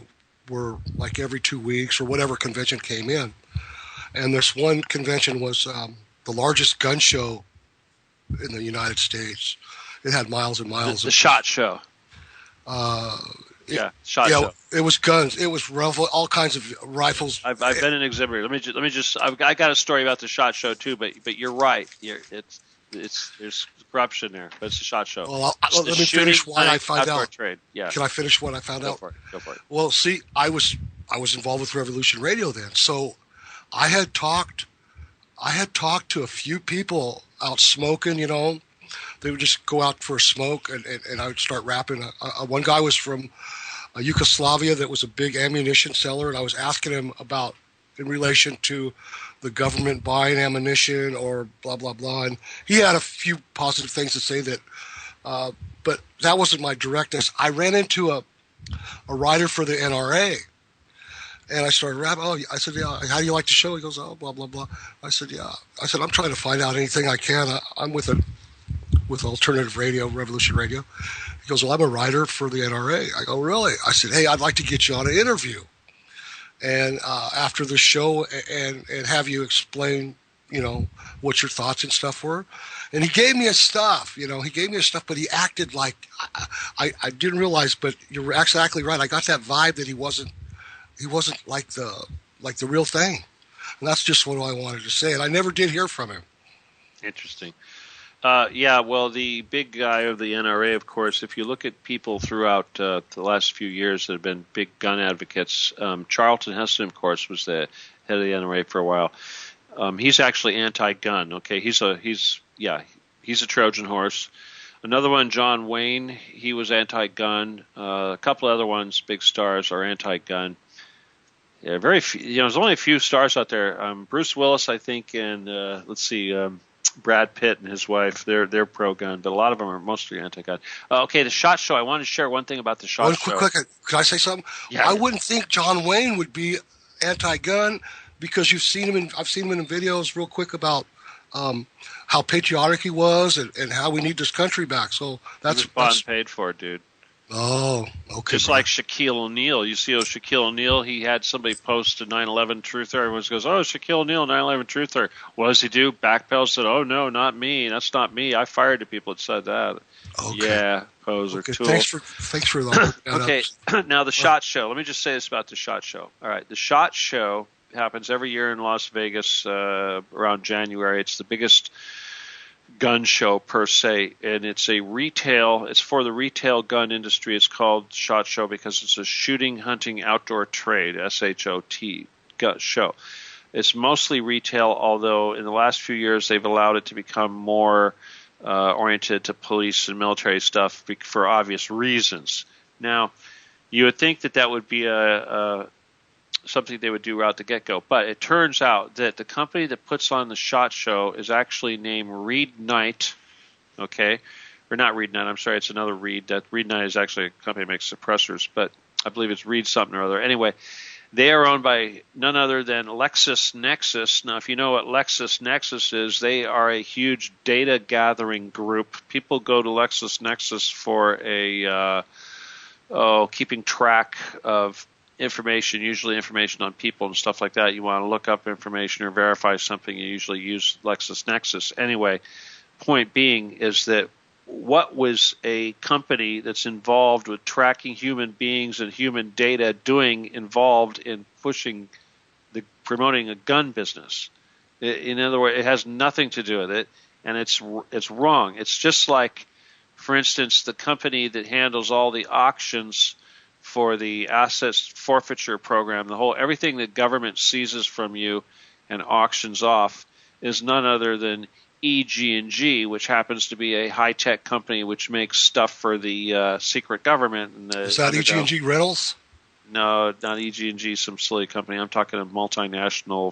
were like every 2 weeks or whatever convention came in. And this one convention was the largest gun show in the United States. It had miles and miles. The SHOT Show. SHOT Show. It was guns. It was all kinds of rifles. I've been an exhibitor. Let me just. I got a story about the SHOT Show too, but you're right. There's corruption there, but it's a SHOT Show. Well, let me finish what I found out. Trade. Yeah. Can I finish what I found out? Go for it. Well, see, I was involved with Revolution Radio then, so I had talked to a few people out smoking, They would just go out for a smoke, and I would start rapping. One guy was from Yugoslavia that was a big ammunition seller, and I was asking him about in relation to the government buying ammunition or blah, blah, blah. And he had a few positive things to say that, but that wasn't my directness. I ran into a writer for the NRA, and I started rapping. I said, yeah, how do you like the show? He goes, oh, blah, blah, blah. I said, yeah. I said, I'm trying to find out anything I can. I'm with alternative radio, Revolution Radio. He goes, well, I'm a writer for the NRA. I go, really? I said, hey, I'd like to get you on an interview. And after the show and have you explain, what your thoughts and stuff were. And he gave me his stuff, but he acted like, I didn't realize, but you're exactly right. I got that vibe that he wasn't like the real thing. And that's just what I wanted to say. And I never did hear from him. Interesting. Well, the big guy of the NRA, of course, if you look at people throughout the last few years that have been big gun advocates, Charlton Heston, of course, was the head of the NRA for a while. He's actually anti-gun. Okay, he's a Trojan horse. Another one, John Wayne, he was anti-gun. A couple other ones, big stars, are anti-gun. Yeah, very few, there's only a few stars out there. Bruce Willis, I think, and Brad Pitt and his wife, they're pro-gun, but a lot of them are mostly anti-gun. Okay, the SHOT Show. I wanted to share one thing about the SHOT Show. Quick, could I say something? Yeah. I wouldn't think John Wayne would be anti-gun because I've seen him in videos real quick about how patriotic he was and how we need this country back. So that's bought and paid for, dude. Oh, okay. Just like Shaquille O'Neal. You see, Shaquille O'Neal, he had somebody post a 9/11 truther. Everyone goes, oh, Shaquille O'Neal, 9/11 truther. What does he do? Backpedal, said, oh, no, not me. That's not me. I fired the people that said that. Okay. Yeah, poser, okay. tool. Thanks for that. Okay, now the SHOT Show. Let me just say this about the SHOT Show. All right, the SHOT Show happens every year in Las Vegas around January. It's the biggest gun show per se, and it's for the retail gun industry. It's called SHOT Show because it's a shooting, hunting, outdoor trade, SHOT show. It's mostly retail, although in the last few years they've allowed it to become more oriented to police and military stuff for obvious reasons. Now, you would think that would be something they would do right at the get-go. But it turns out that the company that puts on the SHOT Show is actually named Reed Knight, okay? Or not Reed Knight, I'm sorry, it's another Reed. That Reed Knight is actually a company that makes suppressors, but I believe it's Reed something or other. Anyway, they are owned by none other than LexisNexis. Now, if you know what LexisNexis is, they are a huge data gathering group. People go to LexisNexis for keeping track of information, usually information on people and stuff like that. You want to look up information or verify something, you usually use LexisNexis. Anyway, point being is that what was a company that's involved with tracking human beings and human data involved in promoting a gun business? In other words, it has nothing to do with it, and it's wrong. It's just like, for instance, the company that handles all the auctions for the assets forfeiture program, everything that government seizes from you and auctions off is none other than EG&G, which happens to be a high-tech company which makes stuff for the secret government. And is that EG&G Rentals? No, not EG&G, some silly company. I'm talking a multinational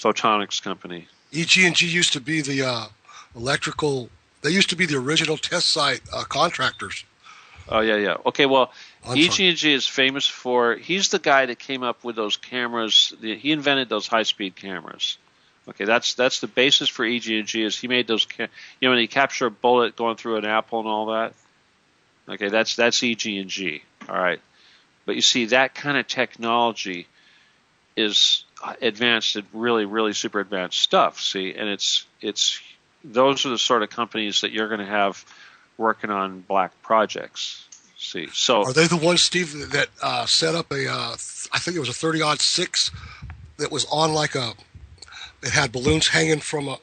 photonics company. EG&G used to be the electrical. They used to be the original test site contractors. Oh, yeah. Okay, well, EG&G is famous for, he's the guy that came up with those cameras. He invented those high-speed cameras. Okay, that's the basis for EG&G is he made those, when you capture a bullet going through an apple and all that. Okay, that's EG&G, all right. But you see, that kind of technology is advanced and really, really super advanced stuff, see? And it's those are the sort of companies that you're going to have working on black projects. See, so are they the ones, Steve, that set up I think it was a 30-06 that was on it had balloons hanging from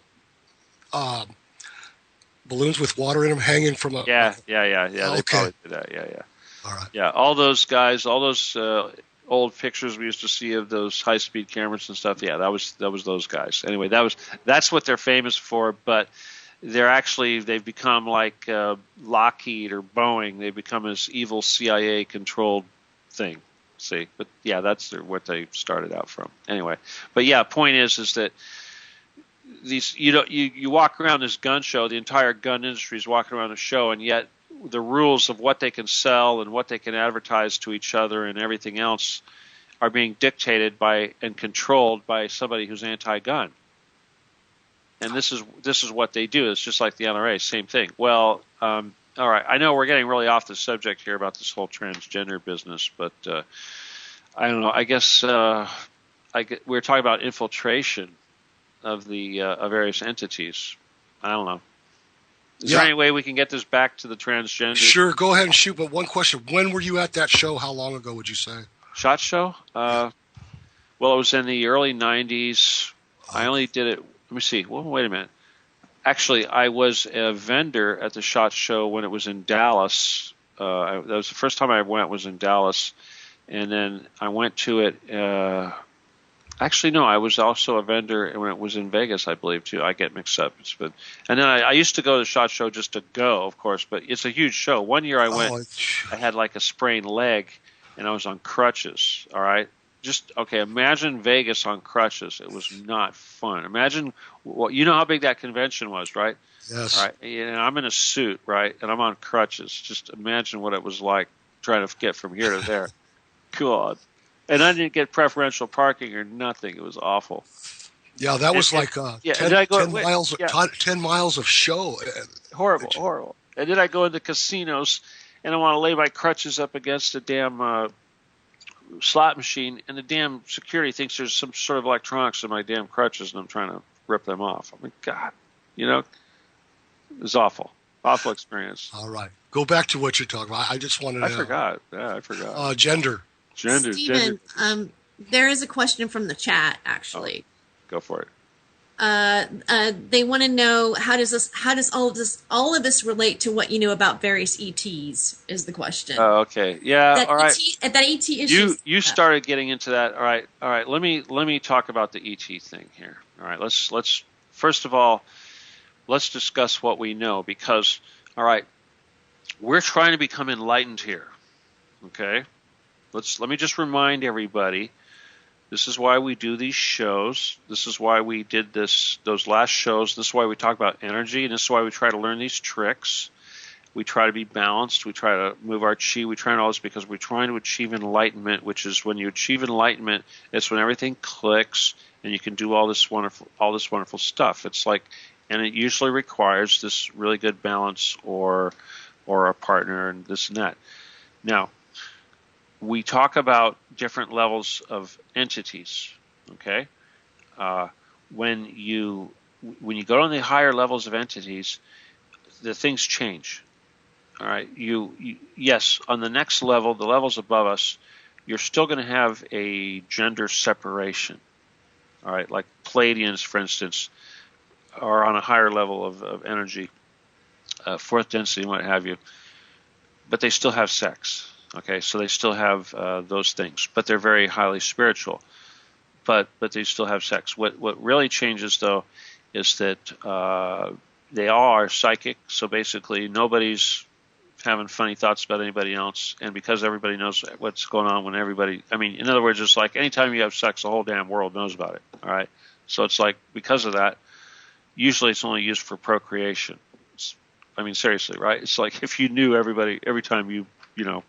balloons with water in them hanging from yeah. Okay. They probably did that. Yeah. All right. Yeah, all those guys, all those old pictures we used to see of those high-speed cameras and stuff, yeah, that was those guys. Anyway, that's what they're famous for. But they've become like Lockheed or Boeing. They've become this evil CIA-controlled thing. See, but yeah, that's what they started out from. Anyway, but yeah, point is that these you walk around this gun show, the entire gun industry is walking around the show, and yet the rules of what they can sell and what they can advertise to each other and everything else are being dictated by and controlled by somebody who's anti-gun. And this is what they do. It's just like the NRA, same thing. Well, all right, I know we're getting really off the subject here about this whole transgender business, but I don't know. I guess we're talking about infiltration of the of various entities. I don't know. Is there any way we can get this back to the transgender? Sure, go ahead and shoot. But one question: when were you at that show? How long ago would you say? SHOT Show? Well, it was in the early '90s. I only did it. Let me see. Well, wait a minute. Actually, I was a vendor at the SHOT Show when it was in Dallas. That was the first time I went. Was in Dallas, and then I went to it. Actually, no, I was also a vendor when it was in Vegas, I believe, too. I get mixed up. And then I used to go to the SHOT Show just to go, of course, but it's a huge show. One year I went, I had like a sprained leg, and I was on crutches, all right? Imagine Vegas on crutches. It was not fun. Imagine, you know how big that convention was, right? Yes. All right, and I'm in a suit, right, and I'm on crutches. Just imagine what it was like trying to get from here to there. God. And I didn't get preferential parking or nothing. It was awful. Yeah, that was 10 miles of show. Horrible. And then I go into casinos, and I want to lay my crutches up against a damn slot machine, and the damn security thinks there's some sort of electronics in my damn crutches, and I'm trying to rip them off. I mean, God, it was awful. Awful experience. All right. Go back to what you're talking about. I just wanted to know. I forgot. Gender. Stephen, there is a question from the chat, actually. Go for it. They want to know how does all of this relate to what you know about various ETs is the question. Oh, okay. Yeah, all right. That ET issue. You started getting into that. All right. Let me talk about the ET thing here. All right. Let's first of all, let's discuss what we know, because all right, we're trying to become enlightened here. Okay? Let me just remind everybody, this is why we do these shows. This is why we did those last shows. This is why we talk about energy, and this is why we try to learn these tricks. We try to be balanced. We try to move our chi. We try to all this because we're trying to achieve enlightenment, which is when you achieve enlightenment, it's when everything clicks and you can do all this wonderful stuff. It's like, and it usually requires this really good balance or a partner and this and that. Now, we talk about different levels of entities, okay? When you go on the higher levels of entities, the things change, all right? Yes, on the next level, the levels above us, you're still going to have a gender separation, all right? Like Pleiadians, for instance, are on a higher level of energy, fourth density and what have you, but they still have sex. Okay, so they still have those things, but they're very highly spiritual. But they still have sex. What really changes, though, is that they all are psychic. So basically, nobody's having funny thoughts about anybody else, and because everybody knows what's going on when everybody. I mean, in other words, it's like anytime you have sex, the whole damn world knows about it. All right, so it's like because of that, usually it's only used for procreation. Seriously, right? It's like if you knew everybody every time you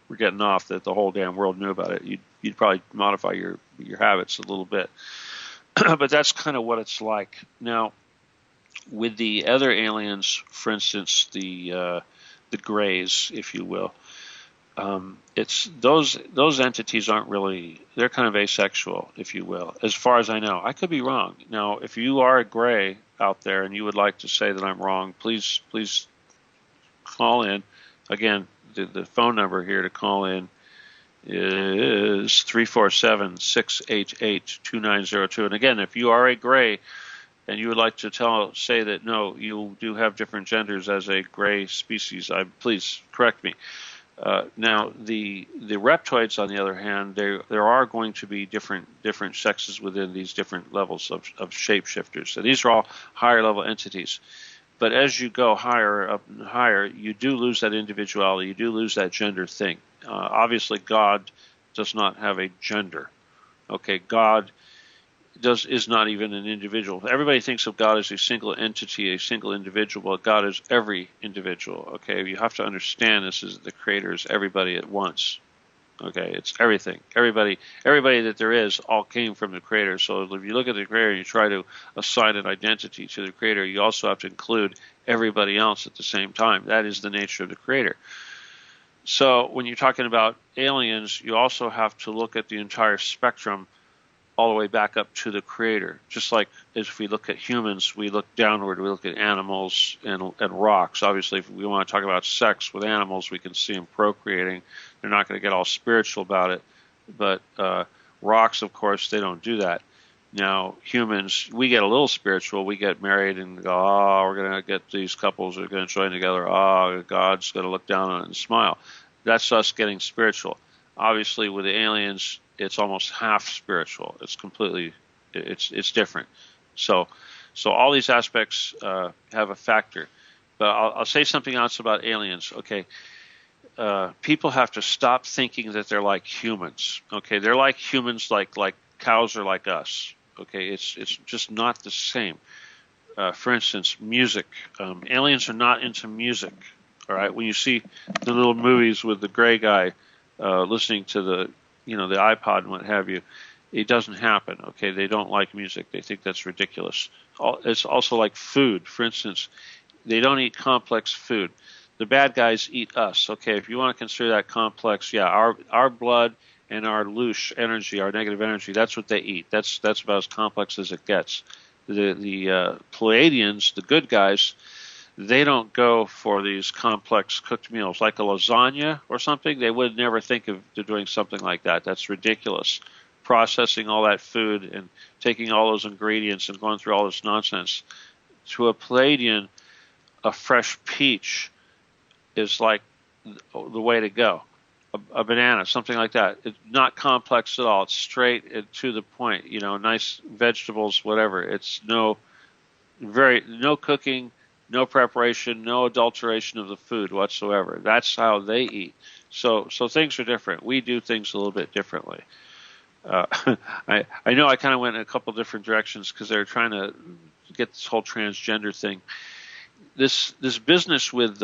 we're getting off that the whole damn world knew about it, you'd probably modify your habits a little bit. But that's kind of what it's like. Now, with the other aliens, for instance, the Greys, if you will, it's those entities aren't really, they're kind of asexual, if you will, as far as I know. I could be wrong. Now, if you are a Grey out there and you would like to say that I'm wrong, please call in. Again, the phone number here to call in is 347-688-2902. And again, if you are a Grey and you would like to say that no, you do have different genders as a Grey species, please correct me. Now, the reptoids, on the other hand, there are going to be different sexes within these different levels of shapeshifters. So these are all higher level entities. But as you go higher up and higher, you do lose that individuality. You do lose that gender thing. Obviously, God does not have a gender. Okay, God is not even an individual. Everybody thinks of God as a single entity, a single individual. But God is every individual. Okay, you have to understand this is the Creator is everybody at once. Okay, it's everything. Everybody that there is all came from the Creator. So if you look at the Creator and you try to assign an identity to the Creator, you also have to include everybody else at the same time. That is the nature of the Creator. So when you're talking about aliens, you also have to look at the entire spectrum all the way back up to the Creator. Just like if we look at humans, we look downward, we look at animals and rocks. Obviously, if we want to talk about sex with animals, we can see them procreating. They're not going to get all spiritual about it. But rocks, of course, they don't do that. Now, humans, we get a little spiritual. We get married and go, oh, we're going to get these couples that are going to join together. Oh, God's going to look down on it and smile. That's us getting spiritual. Obviously, with the aliens, it's almost half spiritual. It's completely, it's different. So all these aspects have a factor. But I'll say something else about aliens. Okay, people have to stop thinking that they're like humans. Okay, they're like humans, like cows are like us. Okay, it's just not the same. For instance, music. Aliens are not into music. All right, when you see the little movies with the gray guy listening to the iPod and what have you, it doesn't happen. Okay, they don't like music. They think that's ridiculous. It's also like food. For instance, they don't eat complex food. The bad guys eat us. Okay, if you want to consider that complex, yeah, our blood and our louche energy, our negative energy, that's what they eat. That's about as complex as it gets. The Pleiadians, the good guys, they don't go for these complex cooked meals like a lasagna or something. They would never think of doing something like that. That's ridiculous. Processing all that food and taking all those ingredients and going through all this nonsense. To a Pleiadian, a fresh peach is like the way to go. A banana, something like that. It's not complex at all. It's straight and to the point. Nice vegetables, whatever. It's no cooking, no preparation, no adulteration of the food whatsoever. That's how they eat. So things are different. We do things a little bit differently. I know I kind of went in a couple different directions because they're trying to get this whole transgender thing. This business with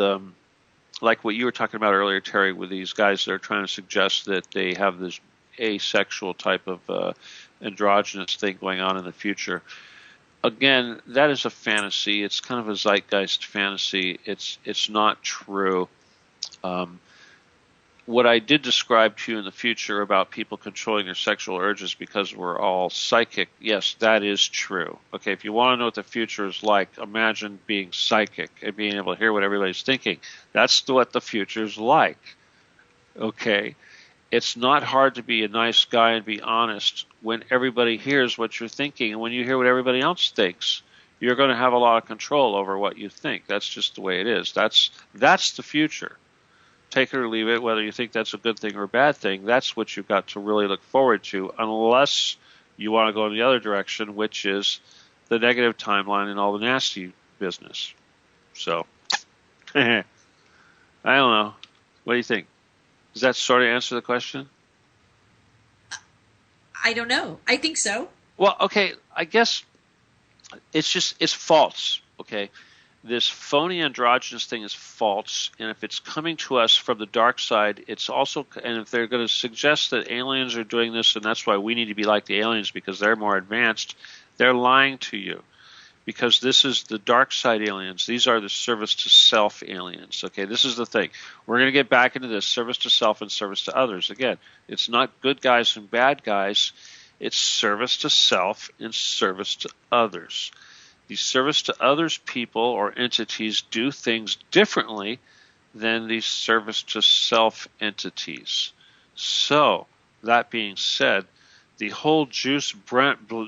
like what you were talking about earlier, Terry, with these guys that are trying to suggest that they have this asexual type of androgynous thing going on in the future. Again, that is a fantasy. It's kind of a zeitgeist fantasy. It's not true. What I did describe to you in the future about people controlling their sexual urges because we're all psychic, yes, that is true. Okay, if you want to know what the future is like, imagine being psychic and being able to hear what everybody's thinking. That's what the future is like. Okay, it's not hard to be a nice guy and be honest when everybody hears what you're thinking, and when you hear what everybody else thinks, you're going to have a lot of control over what you think. That's just the way it is. That's the future. Take it or leave it, whether you think that's a good thing or a bad thing. That's what you've got to really look forward to, unless you want to go in the other direction, which is the negative timeline and all the nasty business. So, I don't know. What do you think? Does that sort of answer the question? I don't know. I think so. Well, okay, I guess it's false, okay? This phony androgynous thing is false, and if it's coming to us from the dark side, it's also, and if they're going to suggest that aliens are doing this and that's why we need to be like the aliens because they're more advanced, they're lying to you. Because this is the dark side aliens. These are the service to self aliens. Okay, this is the thing. We're going to get back into this service to self and service to others. Again, it's not good guys and bad guys. It's service to self and service to others. The service to others people or entities do things differently than the service to self entities. So, that being said, the whole Juice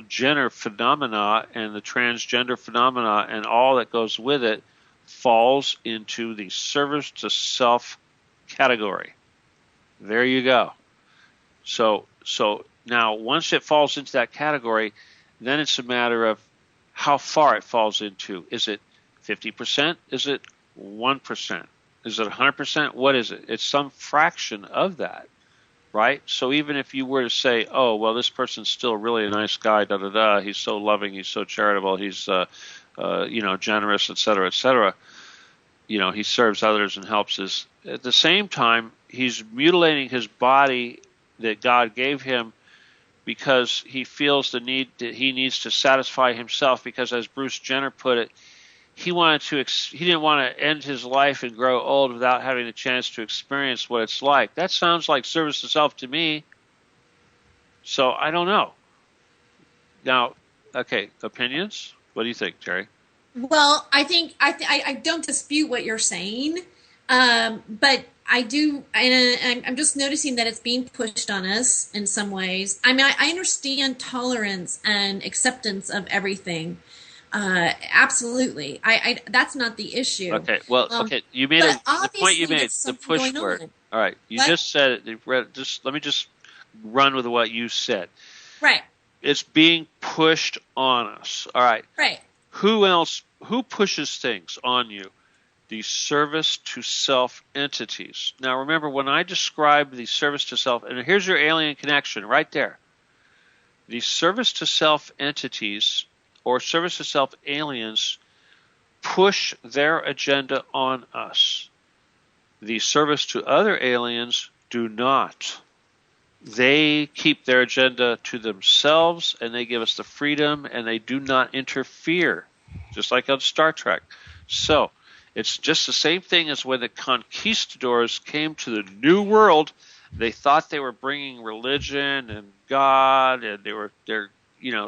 Jenner phenomena and the transgender phenomena and all that goes with it falls into the service to self category. There you go. So now once it falls into that category, then it's a matter of how far it falls into. Is it 50%? Is it 1%? Is it 100%? What is it? It's some fraction of that, right? So even if you were to say, oh, well, this person's still really a nice guy, da-da-da, he's so loving, he's so charitable, he's, generous, et cetera, he serves others and helps us. At the same time, he's mutilating his body that God gave him because he feels the need that he needs to satisfy himself, because as Bruce Jenner put it, he didn't want to end his life and grow old without having a chance to experience what it's like. That sounds like service to self to me. So I don't know. Now, okay, opinions? What do you think, Terry? Well, I think I don't dispute what you're saying, but I do, and I'm just noticing that it's being pushed on us in some ways. I mean, I understand tolerance and acceptance of everything. Absolutely. I that's not the issue. Okay. Well, okay. You made the point you made, the push word. All right. You just said it. Let me just run with what you said. Right. It's being pushed on us. All right. Right. Who pushes things on you? The service to self entities. Now, remember, when I describe the service to self, and here's your alien connection right there. The service to self entities or service to self aliens push their agenda on us. The service to other aliens do not. They keep their agenda to themselves, and they give us the freedom, and they do not interfere, just like on Star Trek. So it's just the same thing as when the conquistadors came to the New World. They thought they were bringing religion and God and their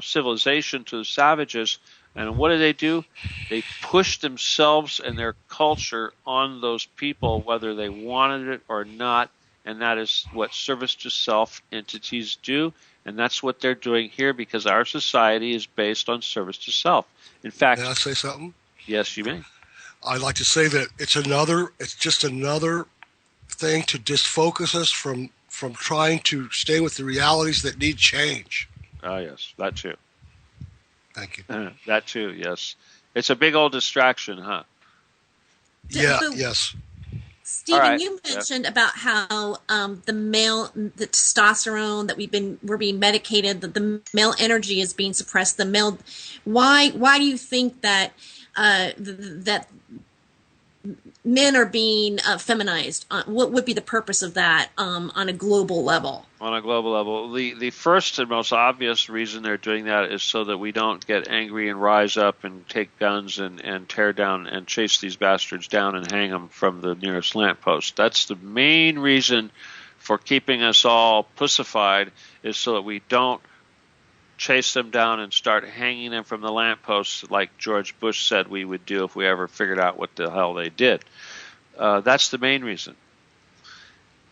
civilization to the savages. And what do? They pushed themselves and their culture on those people, whether they wanted it or not. And that is what service to self entities do. And that's what they're doing here, because our society is based on service to self. In fact, may I say something? Yes, you may. I'd like to say that it's just another thing to disfocus us from trying to stay with the realities that need change. Yes, that too. Thank you. That too, yes. It's a big old distraction, huh? Yeah, yes. Stephen, right. You mentioned about how the testosterone that we're being medicated, that the male energy is being suppressed. Why do you think that that men are being feminized? What would be the purpose of that on a global level? On a global level, the first and most obvious reason they're doing that is so that we don't get angry and rise up and take guns and tear down and chase these bastards down and hang them from the nearest lamppost. That's the main reason for keeping us all pussified, is so that we don't chase them down and start hanging them from the lampposts like George Bush said we would do if we ever figured out what the hell they did. That's the main reason.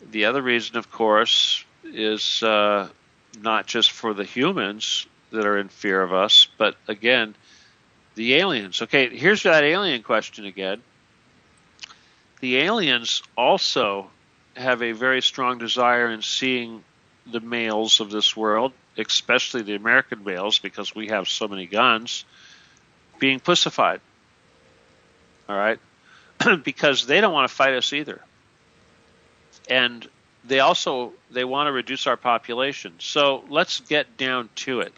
The other reason, of course, is not just for the humans that are in fear of us, but again, the aliens. Okay, here's that alien question again. The aliens also have a very strong desire in seeing the males of this world, especially the American males, because we have so many guns, being pussified. All right? Because they don't want to fight us either. And they want to reduce our population. So let's get down to it.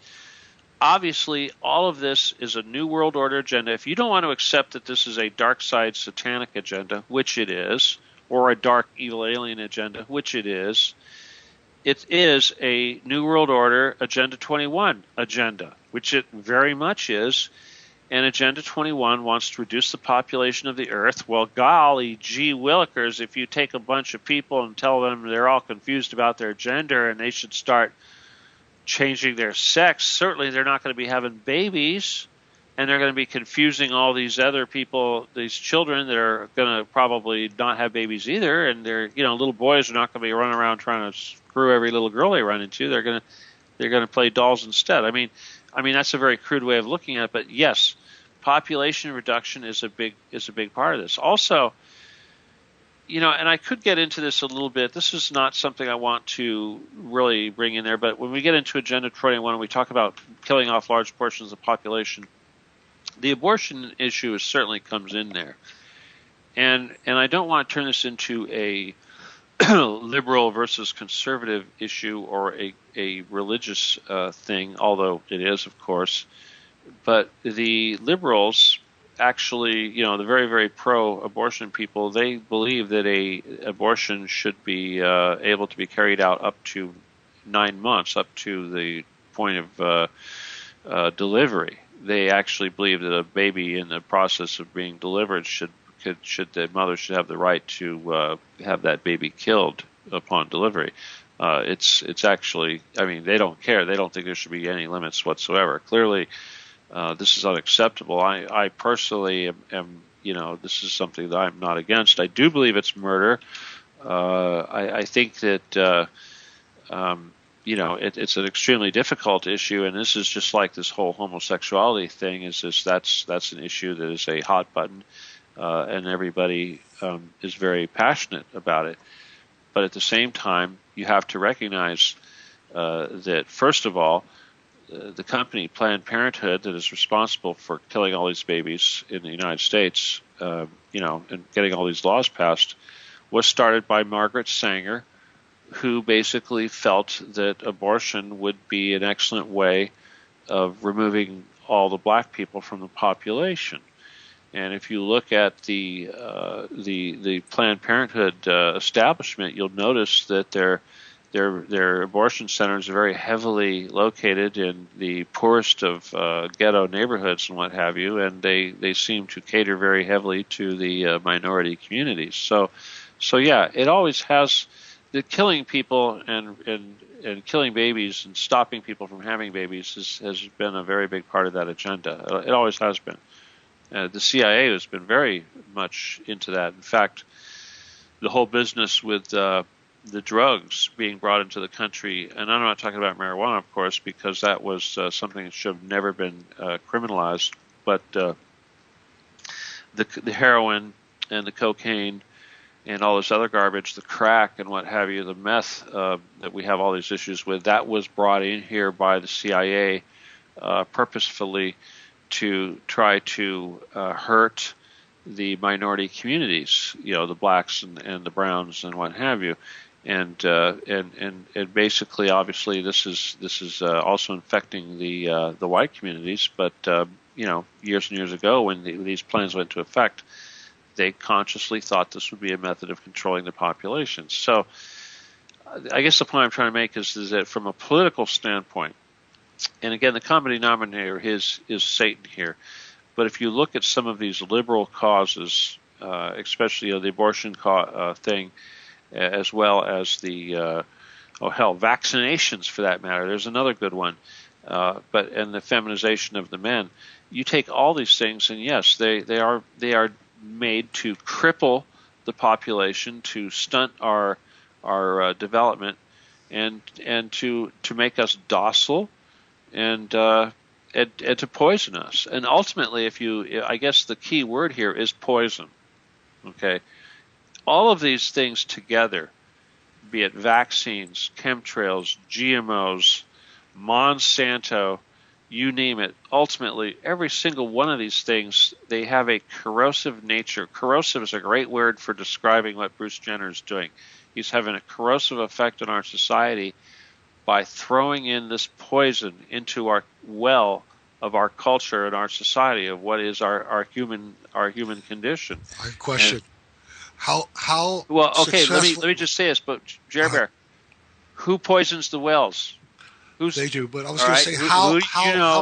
Obviously, all of this is a New World Order agenda. If you don't want to accept that this is a dark side satanic agenda, which it is, or a dark evil alien agenda, which it is a New World Order Agenda 21 agenda, which it very much is. And Agenda 21 wants to reduce the population of the Earth. Well, golly gee willikers, if you take a bunch of people and tell them they're all confused about their gender and they should start changing their sex, certainly they're not going to be having babies, and they're going to be confusing all these other people, these children that are going to probably not have babies either, and they're, little boys are not going to be running around trying to screw every little girl they run into. They're going to play dolls instead. I mean that's a very crude way of looking at it, but yes, population reduction is a big part of this. Also, and I could get into this a little bit. This is not something I want to really bring in there, but when we get into Agenda 21 and we talk about killing off large portions of the population, the abortion issue certainly comes in there. And I don't want to turn this into a liberal versus conservative issue or a religious thing, although it is, of course. But the liberals actually, the very, very pro-abortion people, they believe that a abortion should be able to be carried out up to 9 months, up to the point of delivery. They actually believe that a baby in the process of being delivered the mother should have the right to have that baby killed upon delivery. It's actually, they don't care. They don't think there should be any limits whatsoever. Clearly, this is unacceptable. I personally am, this is something that I'm not against. I do believe it's murder. I think that, it's an extremely difficult issue, and this is just like this whole homosexuality thing. That's an issue that is a hot button, and everybody is very passionate about it. But at the same time, you have to recognize that, first of all, the company Planned Parenthood that is responsible for killing all these babies in the United States, and getting all these laws passed, was started by Margaret Sanger, who basically felt that abortion would be an excellent way of removing all the black people from the population. And if you look at the Planned Parenthood establishment, you'll notice that their abortion centers are very heavily located in the poorest of ghetto neighborhoods and what have you, and they seem to cater very heavily to the minority communities. So yeah, it always has the killing people and killing babies and stopping people from having babies has been a very big part of that agenda. It always has been. The CIA has been very much into that. In fact, the whole business with the drugs being brought into the country, and I'm not talking about marijuana, of course, because that was something that should have never been criminalized, but the heroin and the cocaine and all this other garbage, the crack and what have you, the meth that we have all these issues with, that was brought in here by the CIA purposefully to try to hurt the minority communities, the blacks and the browns and what have you, and basically, obviously, this is also infecting the white communities. But years and years ago, when these plans went into effect, they consciously thought this would be a method of controlling the population. So, I guess the point I'm trying to make is that from a political standpoint, and again, the common denominator is Satan here. But if you look at some of these liberal causes, especially the abortion thing, as well as the vaccinations for that matter. There's another good one, and the feminization of the men. You take all these things, and yes, they are made to cripple the population, to stunt our development, and to make us docile. And to poison us. And ultimately, I guess the key word here is poison. Okay? All of these things together, be it vaccines, chemtrails, GMOs, Monsanto, you name it, ultimately, every single one of these things, they have a corrosive nature. Corrosive is a great word for describing what Bruce Jenner is doing. He's having a corrosive effect on our society by throwing in this poison into our well of our culture and our society of what is our human condition. I question how well. Okay, let me just say this. But Jerry Bear, who poisons the wells? They do. But I was going to say how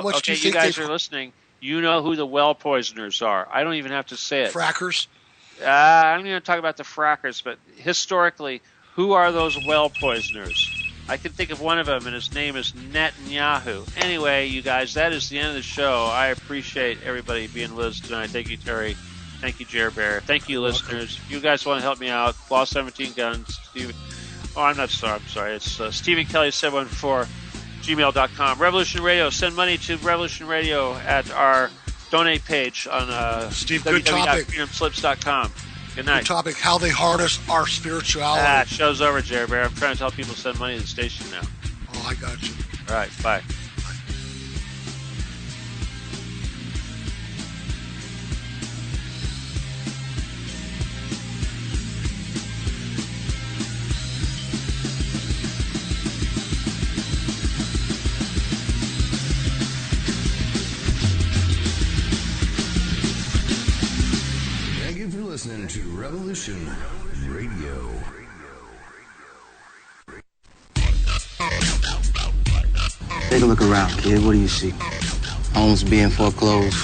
much do you think guys are listening? You know who the well poisoners are. I don't even have to say it. Frackers. I don't even talk about the frackers, but historically, who are those well poisoners? I can think of one of them, and his name is Netanyahu. Anyway, you guys, that is the end of the show. I appreciate everybody being with us tonight. Thank you, Terry. Thank you, Jer Bear. Thank you, listeners. If you guys want to help me out, Law 17 Guns, Steve. Oh, I'm sorry. It's Stephen Kelly 714 gmail.com. Revolution Radio. Send money to Revolution Radio at our donate page on www.freedomslips.com. Good night. The topic, how they harness our spirituality. Show's over, Jerry Bear. I'm trying to tell people to send money to the station now. Oh, I got you. All right, bye. Listening to Revolution Radio. Take a look around, kid. What do you see? Homes being foreclosed.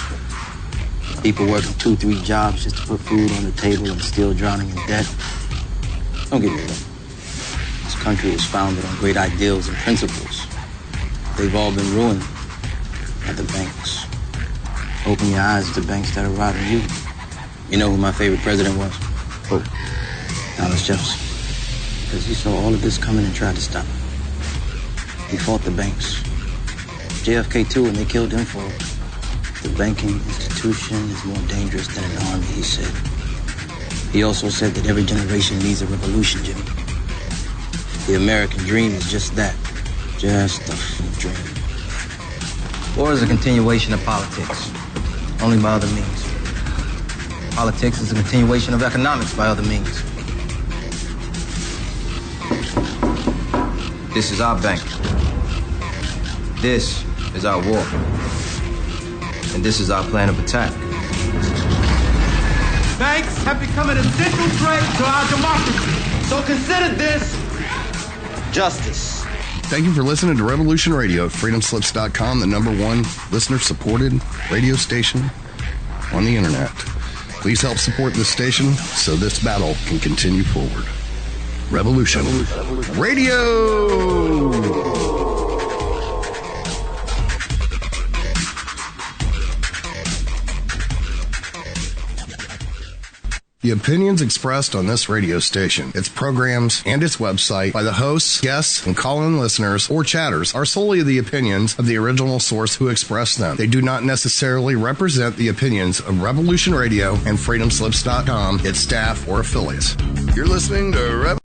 People working 2-3 jobs just to put food on the table and still drowning in debt. Don't get me wrong. This country is founded on great ideals and principles. They've all been ruined by the banks. Open your eyes to banks that are robbing you. You know who my favorite president was? Who? Thomas Jefferson. Because he saw all of this coming and tried to stop it. He fought the banks. JFK too, and they killed him for it. The banking institution is more dangerous than an army, he said. He also said that every generation needs a revolution, Jimmy. The American dream is just that. Just a dream. War is a continuation of politics, only by other means. Politics is a continuation of economics by other means. This is our bank. This is our war. And this is our plan of attack. Banks have become an essential threat to our democracy. So consider this justice. Thank you for listening to Revolution Radio at freedomslips.com, the #1 listener-supported radio station on the internet. Please help support this station so this battle can continue forward. Revolution Radio! The opinions expressed on this radio station, its programs, and its website by the hosts, guests, and call-in listeners or chatters are solely the opinions of the original source who expressed them. They do not necessarily represent the opinions of Revolution Radio and freedomslips.com, its staff, or affiliates. You're listening to